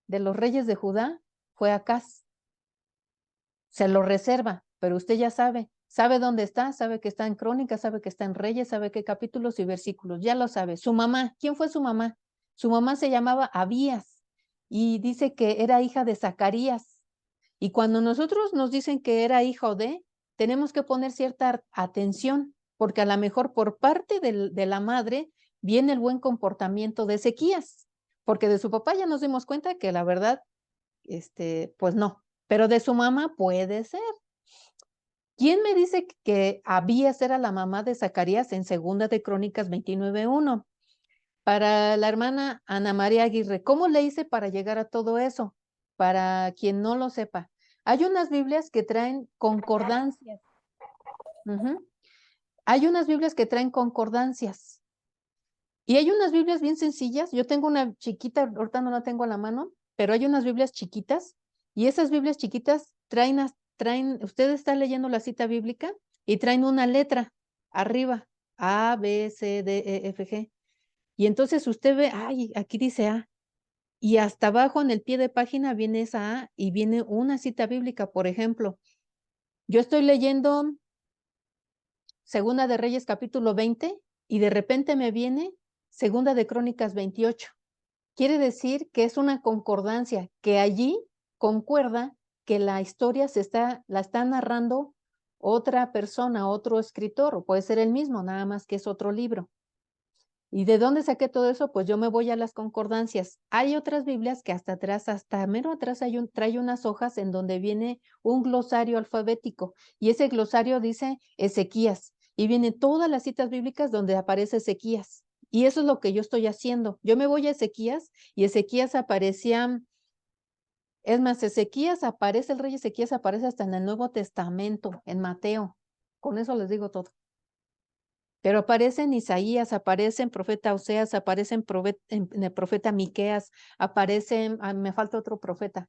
de los reyes de Judá, fue Acaz. Se lo reserva, pero usted ya sabe dónde está, sabe que está en Crónicas, sabe que está en Reyes, sabe qué capítulos y versículos, ya lo sabe. Su mamá, ¿quién fue su mamá? Su mamá se llamaba Abías y dice que era hija de Zacarías. Y cuando nosotros nos dicen que era hijo de, tenemos que poner cierta atención, porque a lo mejor por parte de la madre viene el buen comportamiento de Ezequías, porque de su papá ya nos dimos cuenta que la verdad, pues no, pero de su mamá puede ser. ¿Quién me dice que Abías era la mamá de Zacarías en Segunda de Crónicas 29:1? Para la hermana Ana María Aguirre, ¿cómo le hice para llegar a todo eso? Para quien no lo sepa, hay unas Biblias que traen concordancias. Hay unas Biblias que traen concordancias. Y hay unas Biblias bien sencillas. Yo tengo una chiquita, ahorita no la tengo a la mano, pero hay unas Biblias chiquitas. Y esas Biblias chiquitas traen, usted está leyendo la cita bíblica y traen una letra arriba, A, B, C, D, E, F, G. Y entonces usted ve, ay, aquí dice A. Y hasta abajo en el pie de página viene esa A y viene una cita bíblica. Por ejemplo, yo estoy leyendo Segunda de Reyes capítulo 20 y de repente me viene Segunda de Crónicas 28. Quiere decir que es una concordancia, que allí concuerda que la historia la está narrando otra persona, otro escritor, o puede ser el mismo, nada más que es otro libro. ¿Y de dónde saqué todo eso? Pues yo me voy a las concordancias. Hay otras Biblias que hasta atrás, hasta mero atrás trae unas hojas en donde viene un glosario alfabético y ese glosario dice Ezequías y viene todas las citas bíblicas donde aparece Ezequías. Y eso es lo que yo estoy haciendo. Yo me voy a Ezequías y Ezequías aparecía, es más, el rey Ezequías aparece hasta en el Nuevo Testamento, en Mateo. Con eso les digo todo. Pero aparece en Isaías, aparece en profeta Oseas, aparece en el profeta Miqueas, me falta otro profeta.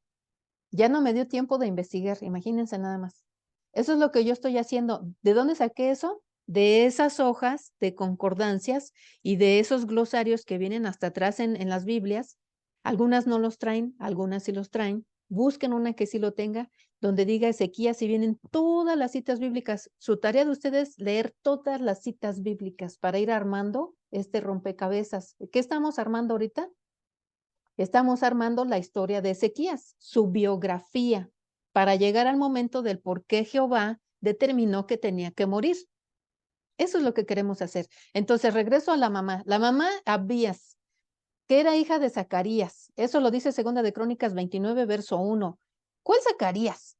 Ya no me dio tiempo de investigar, imagínense nada más. Eso es lo que yo estoy haciendo. ¿De dónde saqué eso? De esas hojas de concordancias y de esos glosarios que vienen hasta atrás en las Biblias. Algunas no los traen, algunas sí los traen. Busquen una que sí lo tenga, donde diga Ezequías y vienen todas las citas bíblicas. Su tarea de ustedes es leer todas las citas bíblicas para ir armando este rompecabezas. ¿Qué estamos armando ahorita? Estamos armando la historia de Ezequías, su biografía, para llegar al momento del por qué Jehová determinó que tenía que morir. Eso es lo que queremos hacer. Entonces regreso a la mamá. La mamá Abías, que era hija de Zacarías. Eso lo dice Segunda de Crónicas 29, verso 1. ¿Cuál Zacarías?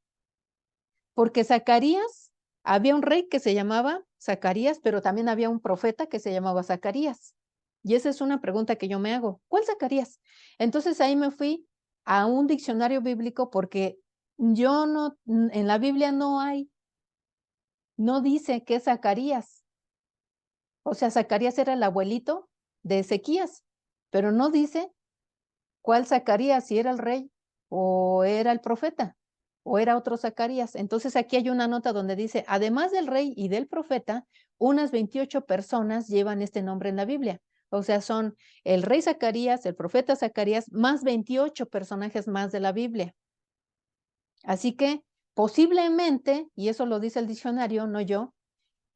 Porque Zacarías, había un rey que se llamaba Zacarías, pero también había un profeta que se llamaba Zacarías. Y esa es una pregunta que yo me hago. ¿Cuál Zacarías? Entonces ahí me fui a un diccionario bíblico porque En la Biblia no dice que es Zacarías. O sea, Zacarías era el abuelito de Ezequías, pero no dice cuál Zacarías, si era el rey o era el profeta o era otro Zacarías. Entonces aquí hay una nota donde dice, además del rey y del profeta, unas 28 personas llevan este nombre en la Biblia. O sea, son el rey Zacarías, el profeta Zacarías, más 28 personajes más de la Biblia. Así que posiblemente, y eso lo dice el diccionario, no yo,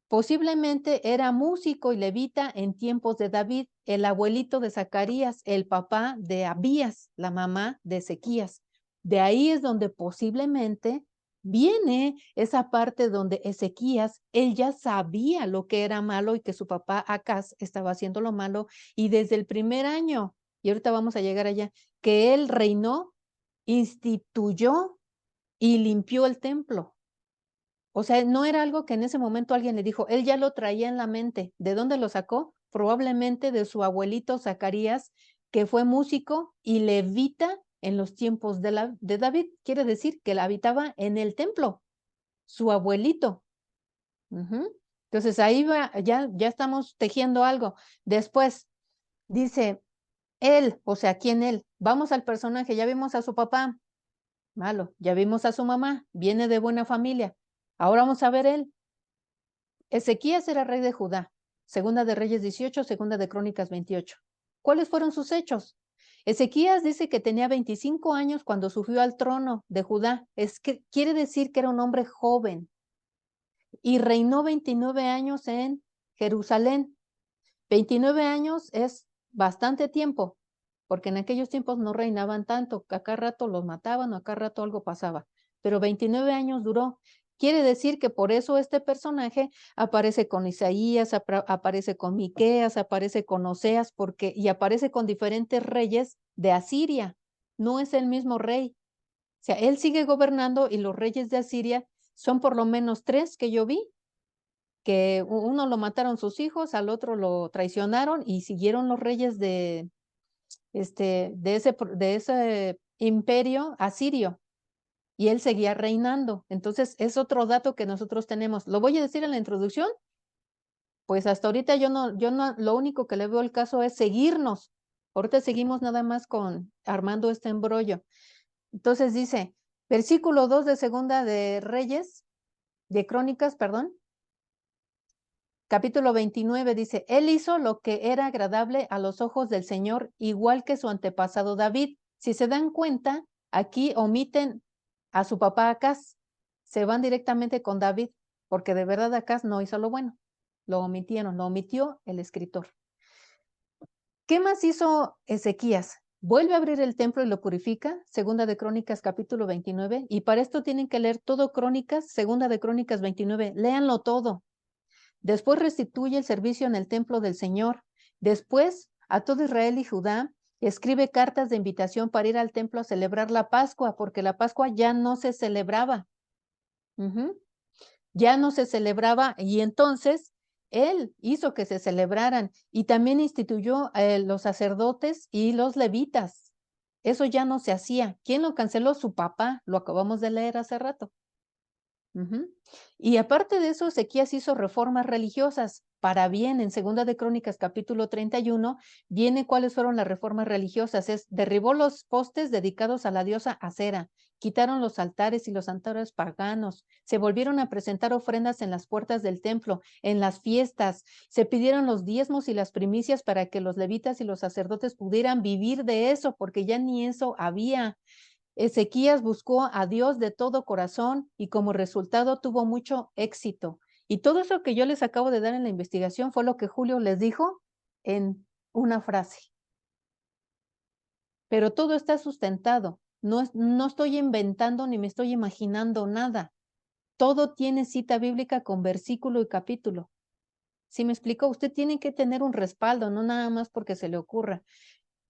posiblemente era músico y levita en tiempos de David, el abuelito de Zacarías, el papá de Abías, la mamá de Ezequías. De ahí es donde posiblemente viene esa parte donde Ezequías, él ya sabía lo que era malo y que su papá Acaz estaba haciendo lo malo, y desde el primer año, y ahorita vamos a llegar allá, que él reinó, instituyó y limpió el templo. O sea, no era algo que en ese momento alguien le dijo, él ya lo traía en la mente. ¿De dónde lo sacó? Probablemente de su abuelito Zacarías, que fue músico y levita en los tiempos de David. Quiere decir que la habitaba en el templo, su abuelito. Entonces ahí va, ya estamos tejiendo algo. Después dice, él, o sea, ¿quién él? Vamos al personaje, ya vimos a su papá, malo, ya vimos a su mamá, viene de buena familia. Ahora vamos a ver él. Ezequías era rey de Judá, Segunda de Reyes 18, Segunda de Crónicas 28. ¿Cuáles fueron sus hechos? Ezequías dice que tenía 25 años cuando subió al trono de Judá. Quiere decir que era un hombre joven y reinó 29 años en Jerusalén. 29 años es bastante tiempo, porque en aquellos tiempos no reinaban tanto, acá rato los mataban o acá rato algo pasaba, pero 29 años duró. Quiere decir que por eso este personaje aparece con Isaías, aparece con Miqueas, aparece con Oseas, y aparece con diferentes reyes de Asiria. No es el mismo rey. O sea, él sigue gobernando y los reyes de Asiria son por lo menos 3 que yo vi, que uno lo mataron sus hijos, al otro lo traicionaron y siguieron los reyes de ese imperio asirio, y él seguía reinando. Entonces es otro dato que nosotros tenemos. Lo voy a decir en la introducción, pues hasta ahorita yo no, lo único que le veo el caso es seguirnos. Ahorita seguimos nada más armando este embrollo. Entonces dice, versículo 2 de Segunda de Reyes, de Crónicas, perdón, capítulo 29 dice, él hizo lo que era agradable a los ojos del Señor, igual que su antepasado David. Si se dan cuenta, aquí omiten a su papá Acaz, se van directamente con David, porque de verdad Acaz no hizo lo bueno, lo omitieron, lo omitió el escritor. ¿Qué más hizo Ezequías? Vuelve a abrir el templo y lo purifica, Segunda de Crónicas capítulo 29, y para esto tienen que leer todo Crónicas, Segunda de Crónicas 29, léanlo todo. Después restituye el servicio en el templo del Señor. Después, a todo Israel y Judá, escribe cartas de invitación para ir al templo a celebrar la Pascua, porque la Pascua ya no se celebraba. Ya no se celebraba, y entonces él hizo que se celebraran y también instituyó los sacerdotes y los levitas. Eso ya no se hacía. ¿Quién lo canceló? Su papá. Lo acabamos de leer hace rato. Y aparte de eso, Ezequías hizo reformas religiosas para bien. En Segunda de Crónicas capítulo 31 viene cuáles fueron las reformas religiosas. Derribó los postes dedicados a la diosa Acera, quitaron los altares y los santuarios paganos, se volvieron a presentar ofrendas en las puertas del templo, en las fiestas, se pidieron los diezmos y las primicias para que los levitas y los sacerdotes pudieran vivir de eso, porque ya ni eso había. Ezequías buscó a Dios de todo corazón y como resultado tuvo mucho éxito. Y todo eso que yo les acabo de dar en la investigación fue lo que Julio les dijo en una frase. Pero todo está sustentado. No estoy inventando ni me estoy imaginando nada. Todo tiene cita bíblica con versículo y capítulo. ¿Sí me explico? Usted tiene que tener un respaldo, no nada más porque se le ocurra.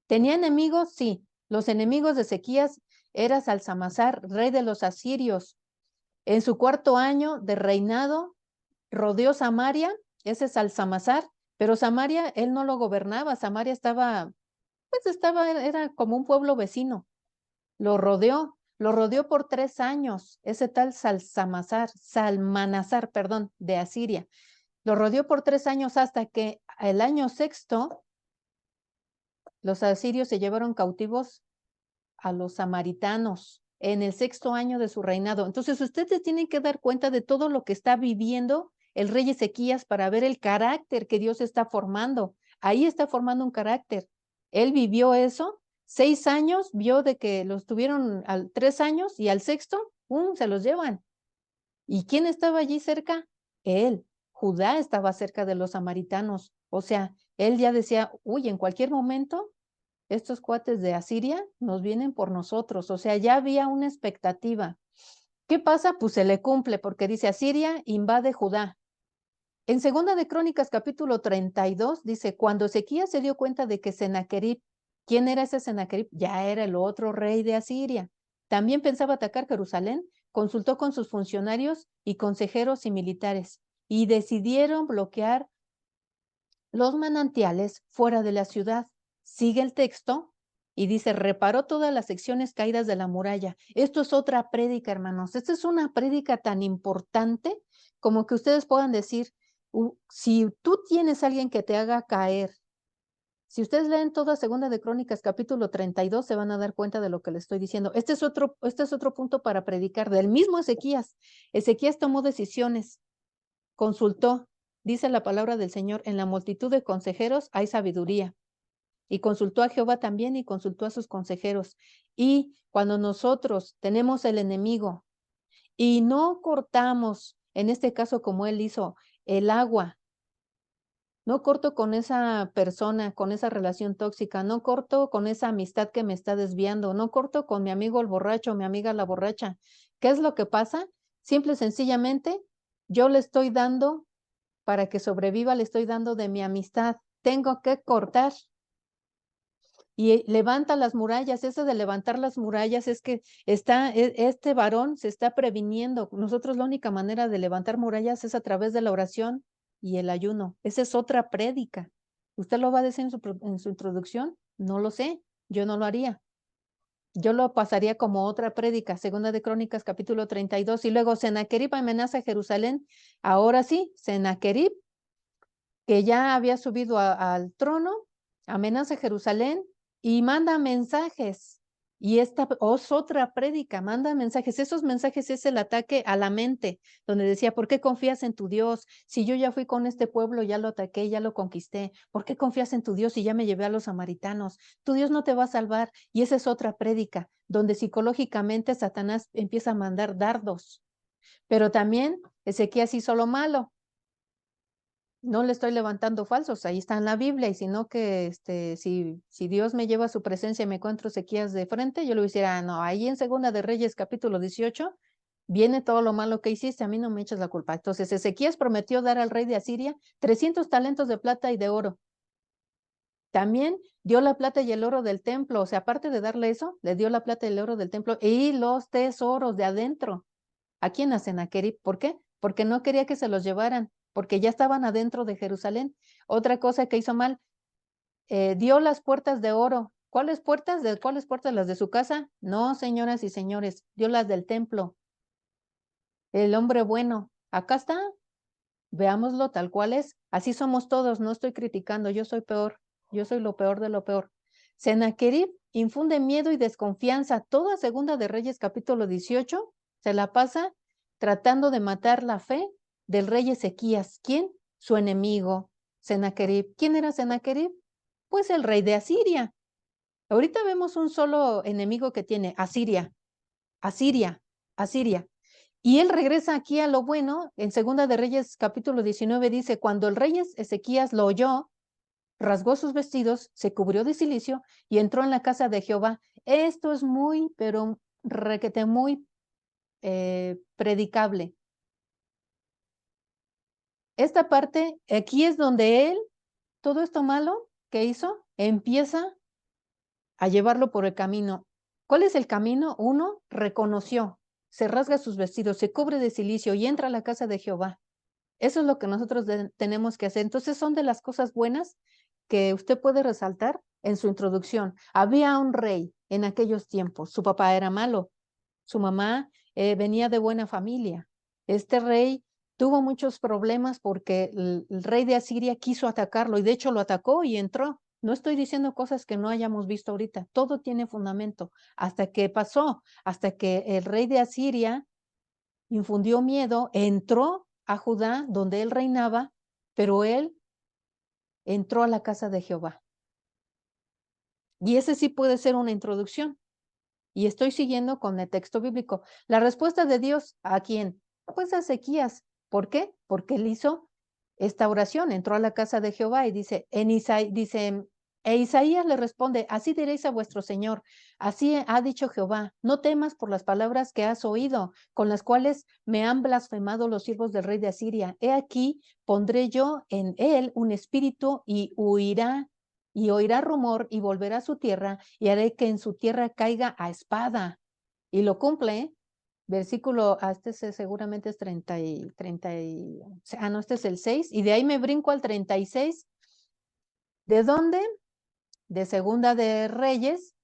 ¿Tenía enemigos? Sí. Los enemigos de Ezequías era Salsamazar, rey de los asirios. En su 4º año de reinado, rodeó Samaria, ese es Salsamazar, pero Samaria él no lo gobernaba, Samaria era como un pueblo vecino. Lo rodeó, lo rodeó por 3 años, ese tal Salmanasar, perdón, de Asiria. Lo rodeó por 3 años hasta que el año 6º, los asirios se llevaron cautivos a los samaritanos en el 6º año de su reinado. Entonces, ustedes tienen que dar cuenta de todo lo que está viviendo el rey Ezequías para ver el carácter que Dios está formando. Ahí está formando un carácter. Él vivió eso, 6 años, vio de que los tuvieron al 3 años y al 6º, se los llevan. ¿Y quién estaba allí cerca? Él. Judá estaba cerca de los samaritanos. O sea, él ya decía, uy, en cualquier momento estos cuates de Asiria nos vienen por nosotros. O sea, ya había una expectativa. ¿Qué pasa? Pues se le cumple porque dice Asiria invade Judá. En Segunda de Crónicas, capítulo 32, dice, cuando Ezequías se dio cuenta de que Sennacherib, ¿quién era ese Sennacherib? Ya era el otro rey de Asiria. También pensaba atacar Jerusalén, consultó con sus funcionarios y consejeros y militares y decidieron bloquear los manantiales fuera de la ciudad. Sigue el texto y dice, reparó todas las secciones caídas de la muralla. Esto es otra prédica, hermanos. Esta es una prédica tan importante como que ustedes puedan decir, si tú tienes a alguien que te haga caer, si ustedes leen toda Segunda de Crónicas, capítulo 32, se van a dar cuenta de lo que les estoy diciendo. Este es otro punto para predicar del mismo Ezequías. Ezequías tomó decisiones, consultó. Dice la palabra del Señor, en la multitud de consejeros hay sabiduría. Y consultó a Jehová también y consultó a sus consejeros. Y cuando nosotros tenemos el enemigo y no cortamos, en este caso como él hizo, el agua, no corto con esa persona, con esa relación tóxica, no corto con esa amistad que me está desviando, no corto con mi amigo el borracho, mi amiga la borracha. ¿Qué es lo que pasa? Simple y sencillamente, yo le estoy dando, para que sobreviva, le estoy dando de mi amistad. Tengo que cortar. Y levanta las murallas. Eso de levantar las murallas es que este varón se está previniendo. Nosotros la única manera de levantar murallas es a través de la oración y el ayuno. Esa es otra prédica. ¿Usted lo va a decir en su introducción? No lo sé. Yo no lo haría. Yo lo pasaría como otra prédica, Segunda de Crónicas, capítulo 32. Y luego Sennacherib amenaza a Jerusalén. Ahora sí, Sennacherib, que ya había subido al trono, amenaza a Jerusalén y manda mensajes. Y esta es otra prédica, manda mensajes. Esos mensajes es el ataque a la mente, donde decía, ¿por qué confías en tu Dios? Si yo ya fui con este pueblo, ya lo ataqué, ya lo conquisté. ¿Por qué confías en tu Dios si ya me llevé a los samaritanos? Tu Dios no te va a salvar. Y esa es otra prédica, donde psicológicamente Satanás empieza a mandar dardos. Pero también Ezequías hizo lo malo. No le estoy levantando falsos, ahí está en la Biblia, y sino que si Dios me lleva a su presencia y me encuentro Ezequías de frente, yo le dijera, no, ahí en Segunda de Reyes, capítulo 18, viene todo lo malo que hiciste, a mí no me echas la culpa. Entonces Ezequías prometió dar al rey de Asiria 300 talentos de plata y de oro. También dio la plata y el oro del templo, o sea, aparte de darle eso, le dio la plata y el oro del templo y los tesoros de adentro. ¿A quién? A Sennacherib. ¿Por qué? Porque no quería que se los llevaran, porque ya estaban adentro de Jerusalén. Otra cosa que hizo mal, dio las puertas de oro. ¿Cuáles puertas? ¿De cuáles puertas? ¿Las de su casa? No, señoras y señores, dio las del templo. El hombre bueno. Acá está. Veámoslo tal cual es. Así somos todos, no estoy criticando, yo soy peor. Yo soy lo peor de lo peor. Sennacherib infunde miedo y desconfianza. Toda Segunda de Reyes, capítulo 18, se la pasa tratando de matar la fe del rey Ezequías. ¿Quién? Su enemigo, Sennacherib. ¿Quién era Sennacherib? Pues el rey de Asiria. Ahorita vemos un solo enemigo que tiene, Asiria, Asiria, Asiria. Y él regresa aquí a lo bueno, en Segunda de Reyes, capítulo 19, dice, cuando el rey Ezequías lo oyó, rasgó sus vestidos, se cubrió de cilicio y entró en la casa de Jehová. Esto es muy, pero requete muy predicable. Esta parte, aquí es donde él, todo esto malo que hizo, empieza a llevarlo por el camino. ¿Cuál es el camino? Uno, reconoció, se rasga sus vestidos, se cubre de cilicio y entra a la casa de Jehová. Eso es lo que nosotros tenemos que hacer. Entonces son de las cosas buenas que usted puede resaltar en su introducción. Había un rey en aquellos tiempos, su papá era malo, su mamá venía de buena familia. Este rey tuvo muchos problemas porque el rey de Asiria quiso atacarlo y de hecho lo atacó y entró. No estoy diciendo cosas que no hayamos visto ahorita, todo tiene fundamento. Hasta que pasó, hasta que el rey de Asiria infundió miedo, entró a Judá donde él reinaba, pero él entró a la casa de Jehová. Y ese sí puede ser una introducción. Y estoy siguiendo con el texto bíblico. La respuesta de Dios, ¿a quién? Pues a Ezequías. ¿Por qué? Porque él hizo esta oración, entró a la casa de Jehová y dice, e Isaías le responde, así diréis a vuestro Señor, así ha dicho Jehová, no temas por las palabras que has oído, con las cuales me han blasfemado los siervos del rey de Asiria. He aquí, pondré yo en él un espíritu y huirá, y oirá rumor y volverá a su tierra, y haré que en su tierra caiga a espada. Y lo cumple, ¿eh? Versículo, seguramente es 30 no, este es el 6, y de ahí me brinco al 36. ¿De dónde? De Segunda de Reyes,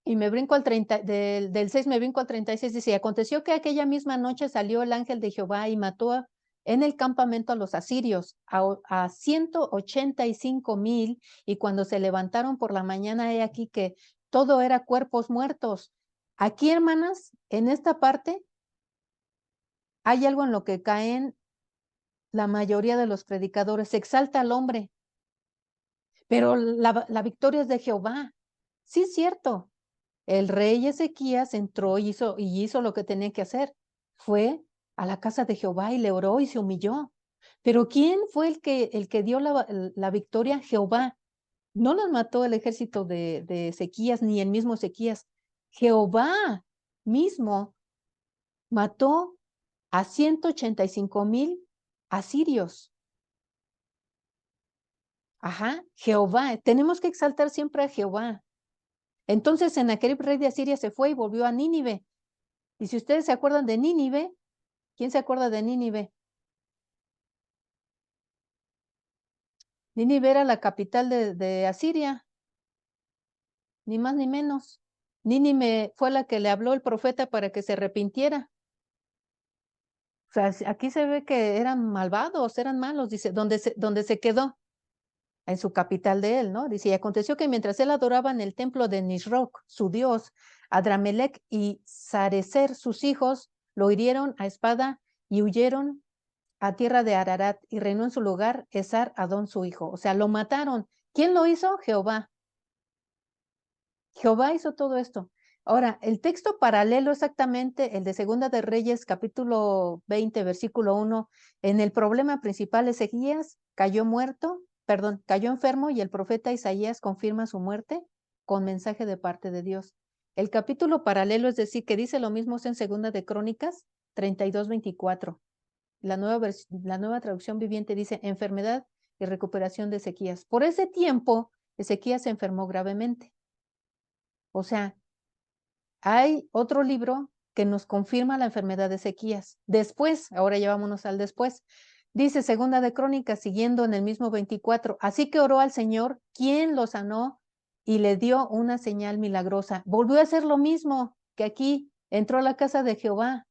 y me brinco al 30, del 6 me brinco al 36, dice, aconteció que aquella misma noche salió el ángel de Jehová y mató en el campamento a los asirios, a 185,000, y cuando se levantaron por la mañana, he aquí que todo era cuerpos muertos. Aquí, hermanas, en esta parte, hay algo en lo que caen la mayoría de los predicadores. Se exalta al hombre, pero la victoria es de Jehová. Sí, es cierto. El rey Ezequías entró y hizo lo que tenía que hacer. Fue a la casa de Jehová y le oró y se humilló. Pero ¿quién fue el que dio la victoria? Jehová. No los mató el ejército de Ezequías ni el mismo Ezequías. Jehová mismo mató a 185,000 asirios. Ajá, Jehová. Tenemos que exaltar siempre a Jehová. Entonces Sennacherib, rey de Asiria, se fue y volvió a Nínive. Y si ustedes se acuerdan de Nínive, ¿quién se acuerda de Nínive? Nínive era la capital de Asiria, ni más ni menos. Nínive fue la que le habló el profeta para que se arrepintiera. O sea, aquí se ve que eran malvados, eran malos, dice, donde se quedó, en su capital de él, ¿no? Dice, y aconteció que mientras él adoraba en el templo de Nisroch, su dios, Adramelech y Sarecer, sus hijos, lo hirieron a espada y huyeron a tierra de Ararat, y reinó en su lugar Esar Adón, su hijo. O sea, lo mataron. ¿Quién lo hizo? Jehová. Jehová hizo todo esto. Ahora, el texto paralelo exactamente, el de Segunda de Reyes, capítulo 20, versículo 1, en el problema principal, Ezequías cayó enfermo, y el profeta Isaías confirma su muerte con mensaje de parte de Dios. El capítulo paralelo, es decir, que dice lo mismo, es en Segunda de Crónicas 32, 24. La nueva traducción viviente dice enfermedad y recuperación de Ezequías. Por ese tiempo, Ezequías se enfermó gravemente. O sea, hay otro libro que nos confirma la enfermedad de Ezequías. Después, ahora llevámonos al después, dice Segunda de Crónicas, siguiendo en el mismo 24, así que oró al Señor, quien lo sanó y le dio una señal milagrosa. Volvió a hacer lo mismo que aquí, entró a la casa de Jehová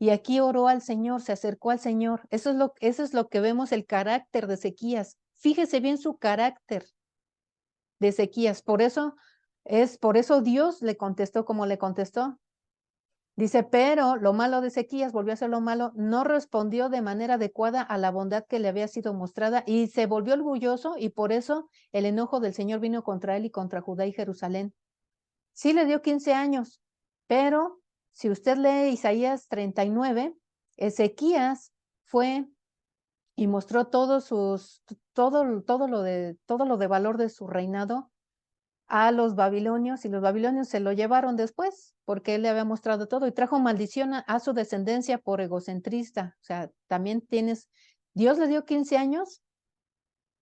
y aquí oró al Señor, se acercó al Señor. Eso es lo que vemos, el carácter de Ezequías. Fíjese bien su carácter de Ezequías. Por eso Dios le contestó como le contestó. Dice, pero lo malo de Ezequías volvió a ser lo malo, no respondió de manera adecuada a la bondad que le había sido mostrada y se volvió orgulloso, y por eso el enojo del Señor vino contra él y contra Judá y Jerusalén. Sí le dio 15 años, pero si usted lee Isaías 39, Ezequías fue y mostró todo lo de valor de su reinado a los babilonios, y los babilonios se lo llevaron después porque él le había mostrado todo y trajo maldición a su descendencia por egocentrista. O sea, también Dios le dio 15 años,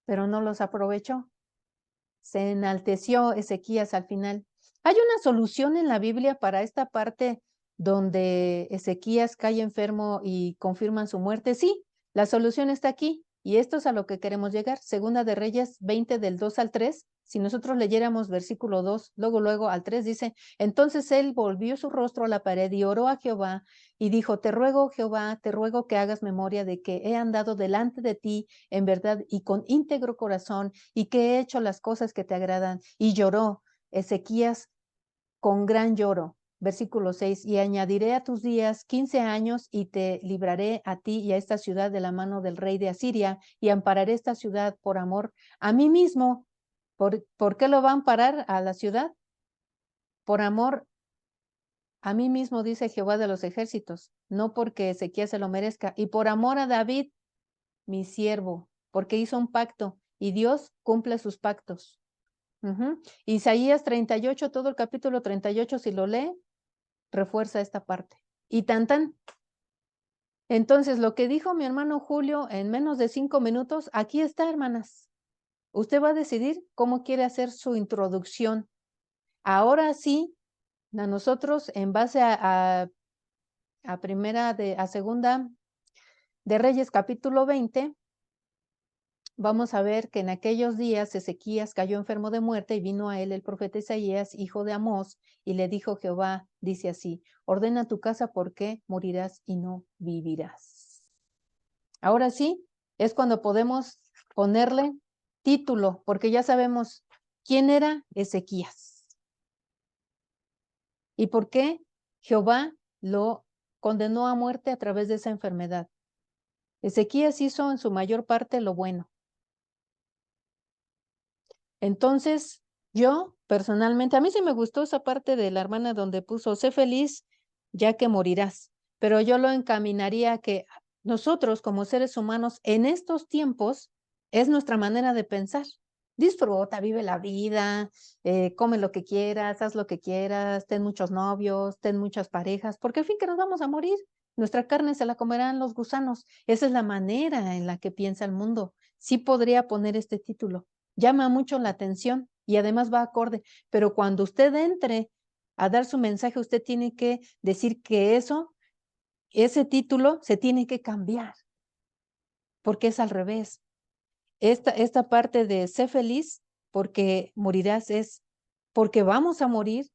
pero no los aprovechó. Se enalteció Ezequías al final. ¿Hay una solución en la Biblia para esta parte donde Ezequías cae enfermo y confirman su muerte? Sí, la solución está aquí. Y esto es a lo que queremos llegar. Segunda de Reyes 20 del 2 al 3. Si nosotros leyéramos versículo 2, luego al 3 dice, entonces él volvió su rostro a la pared y oró a Jehová y dijo, te ruego, Jehová, te ruego que hagas memoria de que he andado delante de ti en verdad y con íntegro corazón y que he hecho las cosas que te agradan. Y lloró Ezequías con gran lloro. Versículo 6, y añadiré a tus días 15 años y te libraré a ti y a esta ciudad de la mano del rey de Asiria y ampararé esta ciudad por amor a mí mismo. ¿Por qué lo va a amparar a la ciudad? Por amor a mí mismo, dice Jehová de los ejércitos, no porque Ezequías se lo merezca, y por amor a David, mi siervo, porque hizo un pacto y Dios cumple sus pactos. Isaías 38, todo el capítulo 38, si lo lee, refuerza esta parte. Y tan. Entonces, lo que dijo mi hermano Julio en menos de 5 minutos, aquí está, hermanas. Usted va a decidir cómo quiere hacer su introducción. Ahora sí, a nosotros, en base a segunda de Reyes, capítulo 20, vamos a ver que en aquellos días Ezequías cayó enfermo de muerte y vino a él el profeta Isaías, hijo de Amós, y le dijo Jehová, dice así, ordena tu casa porque morirás y no vivirás. Ahora sí, es cuando podemos ponerle título, porque ya sabemos quién era Ezequías y por qué Jehová lo condenó a muerte a través de esa enfermedad. Ezequías hizo en su mayor parte lo bueno. Entonces, yo personalmente, a mí sí me gustó esa parte de la hermana donde puso, sé feliz ya que morirás, pero yo lo encaminaría a que nosotros como seres humanos en estos tiempos es nuestra manera de pensar. Disfruta, vive la vida, come lo que quieras, haz lo que quieras, ten muchos novios, ten muchas parejas, porque al fin que nos vamos a morir. Nuestra carne se la comerán los gusanos. Esa es la manera en la que piensa el mundo. Sí podría poner este título. Llama mucho la atención y además va acorde, pero cuando usted entre a dar su mensaje, usted tiene que decir que ese título se tiene que cambiar, porque es al revés. Esta parte de sé feliz porque morirás es porque vamos a morir,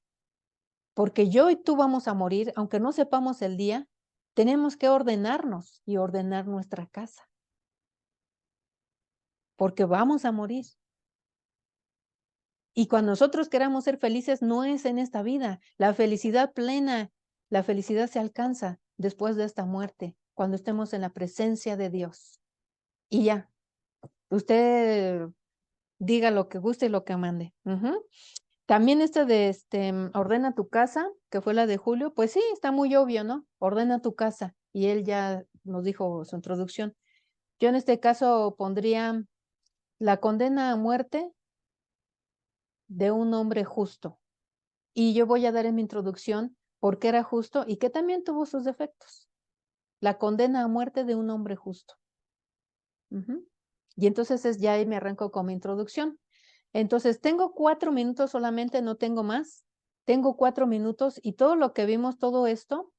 porque yo y tú vamos a morir, aunque no sepamos el día, tenemos que ordenarnos y ordenar nuestra casa, porque vamos a morir. Y cuando nosotros queramos ser felices, no es en esta vida. La felicidad plena, la felicidad se alcanza después de esta muerte, cuando estemos en la presencia de Dios. Y ya, usted diga lo que guste y lo que mande. También de ordena tu casa, que fue la de Julio, pues sí, está muy obvio, ¿no? Ordena tu casa. Y él ya nos dijo su introducción. Yo en este caso pondría la condena a muerte de un hombre justo. Y yo voy a dar en mi introducción por qué era justo y que también tuvo sus defectos. La condena a muerte de un hombre justo. Y entonces ya ahí me arranco con mi introducción. Entonces tengo 4 minutos solamente, no tengo más. Tengo 4 minutos y todo lo que vimos, todo esto,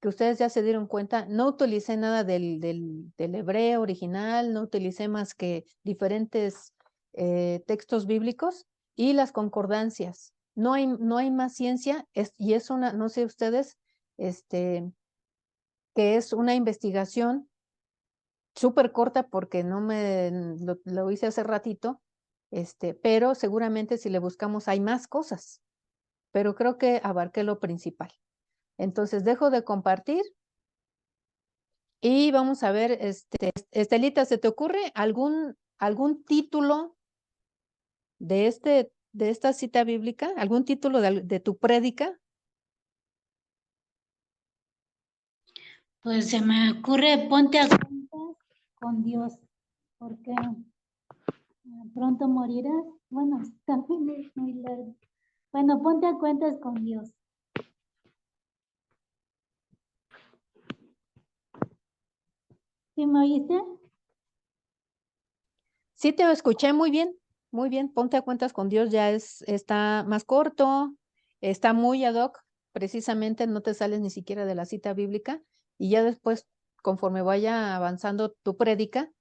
que ustedes ya se dieron cuenta, no utilicé nada del hebreo original, no utilicé más que diferentes textos bíblicos y las concordancias. No hay más ciencia y es una, no sé ustedes, que es una investigación súper corta porque no lo hice hace ratito, pero seguramente si le buscamos hay más cosas, pero creo que abarqué lo principal. Entonces dejo de compartir y vamos a ver, Estelita, ¿se te ocurre algún título de esta cita bíblica? ¿Algún título de tu prédica? Pues se me ocurre, ponte a cuentas con Dios, porque pronto morirás. Bueno, también es muy largo. Bueno, ponte a cuentas con Dios. ¿Sí me oíste? Sí, te escuché muy bien, muy bien. Ponte a cuentas con Dios, ya está más corto, está muy ad hoc, precisamente no te sales ni siquiera de la cita bíblica y ya después, conforme vaya avanzando tu prédica,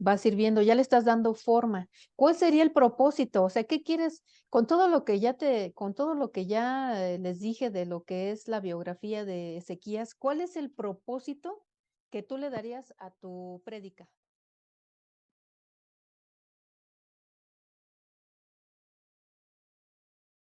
vas a ir viendo, ya le estás dando forma. ¿Cuál sería el propósito? O sea, ¿qué quieres con todo lo que ya les dije de lo que es la biografía de Ezequías? ¿Cuál es el propósito que tú le darías a tu prédica?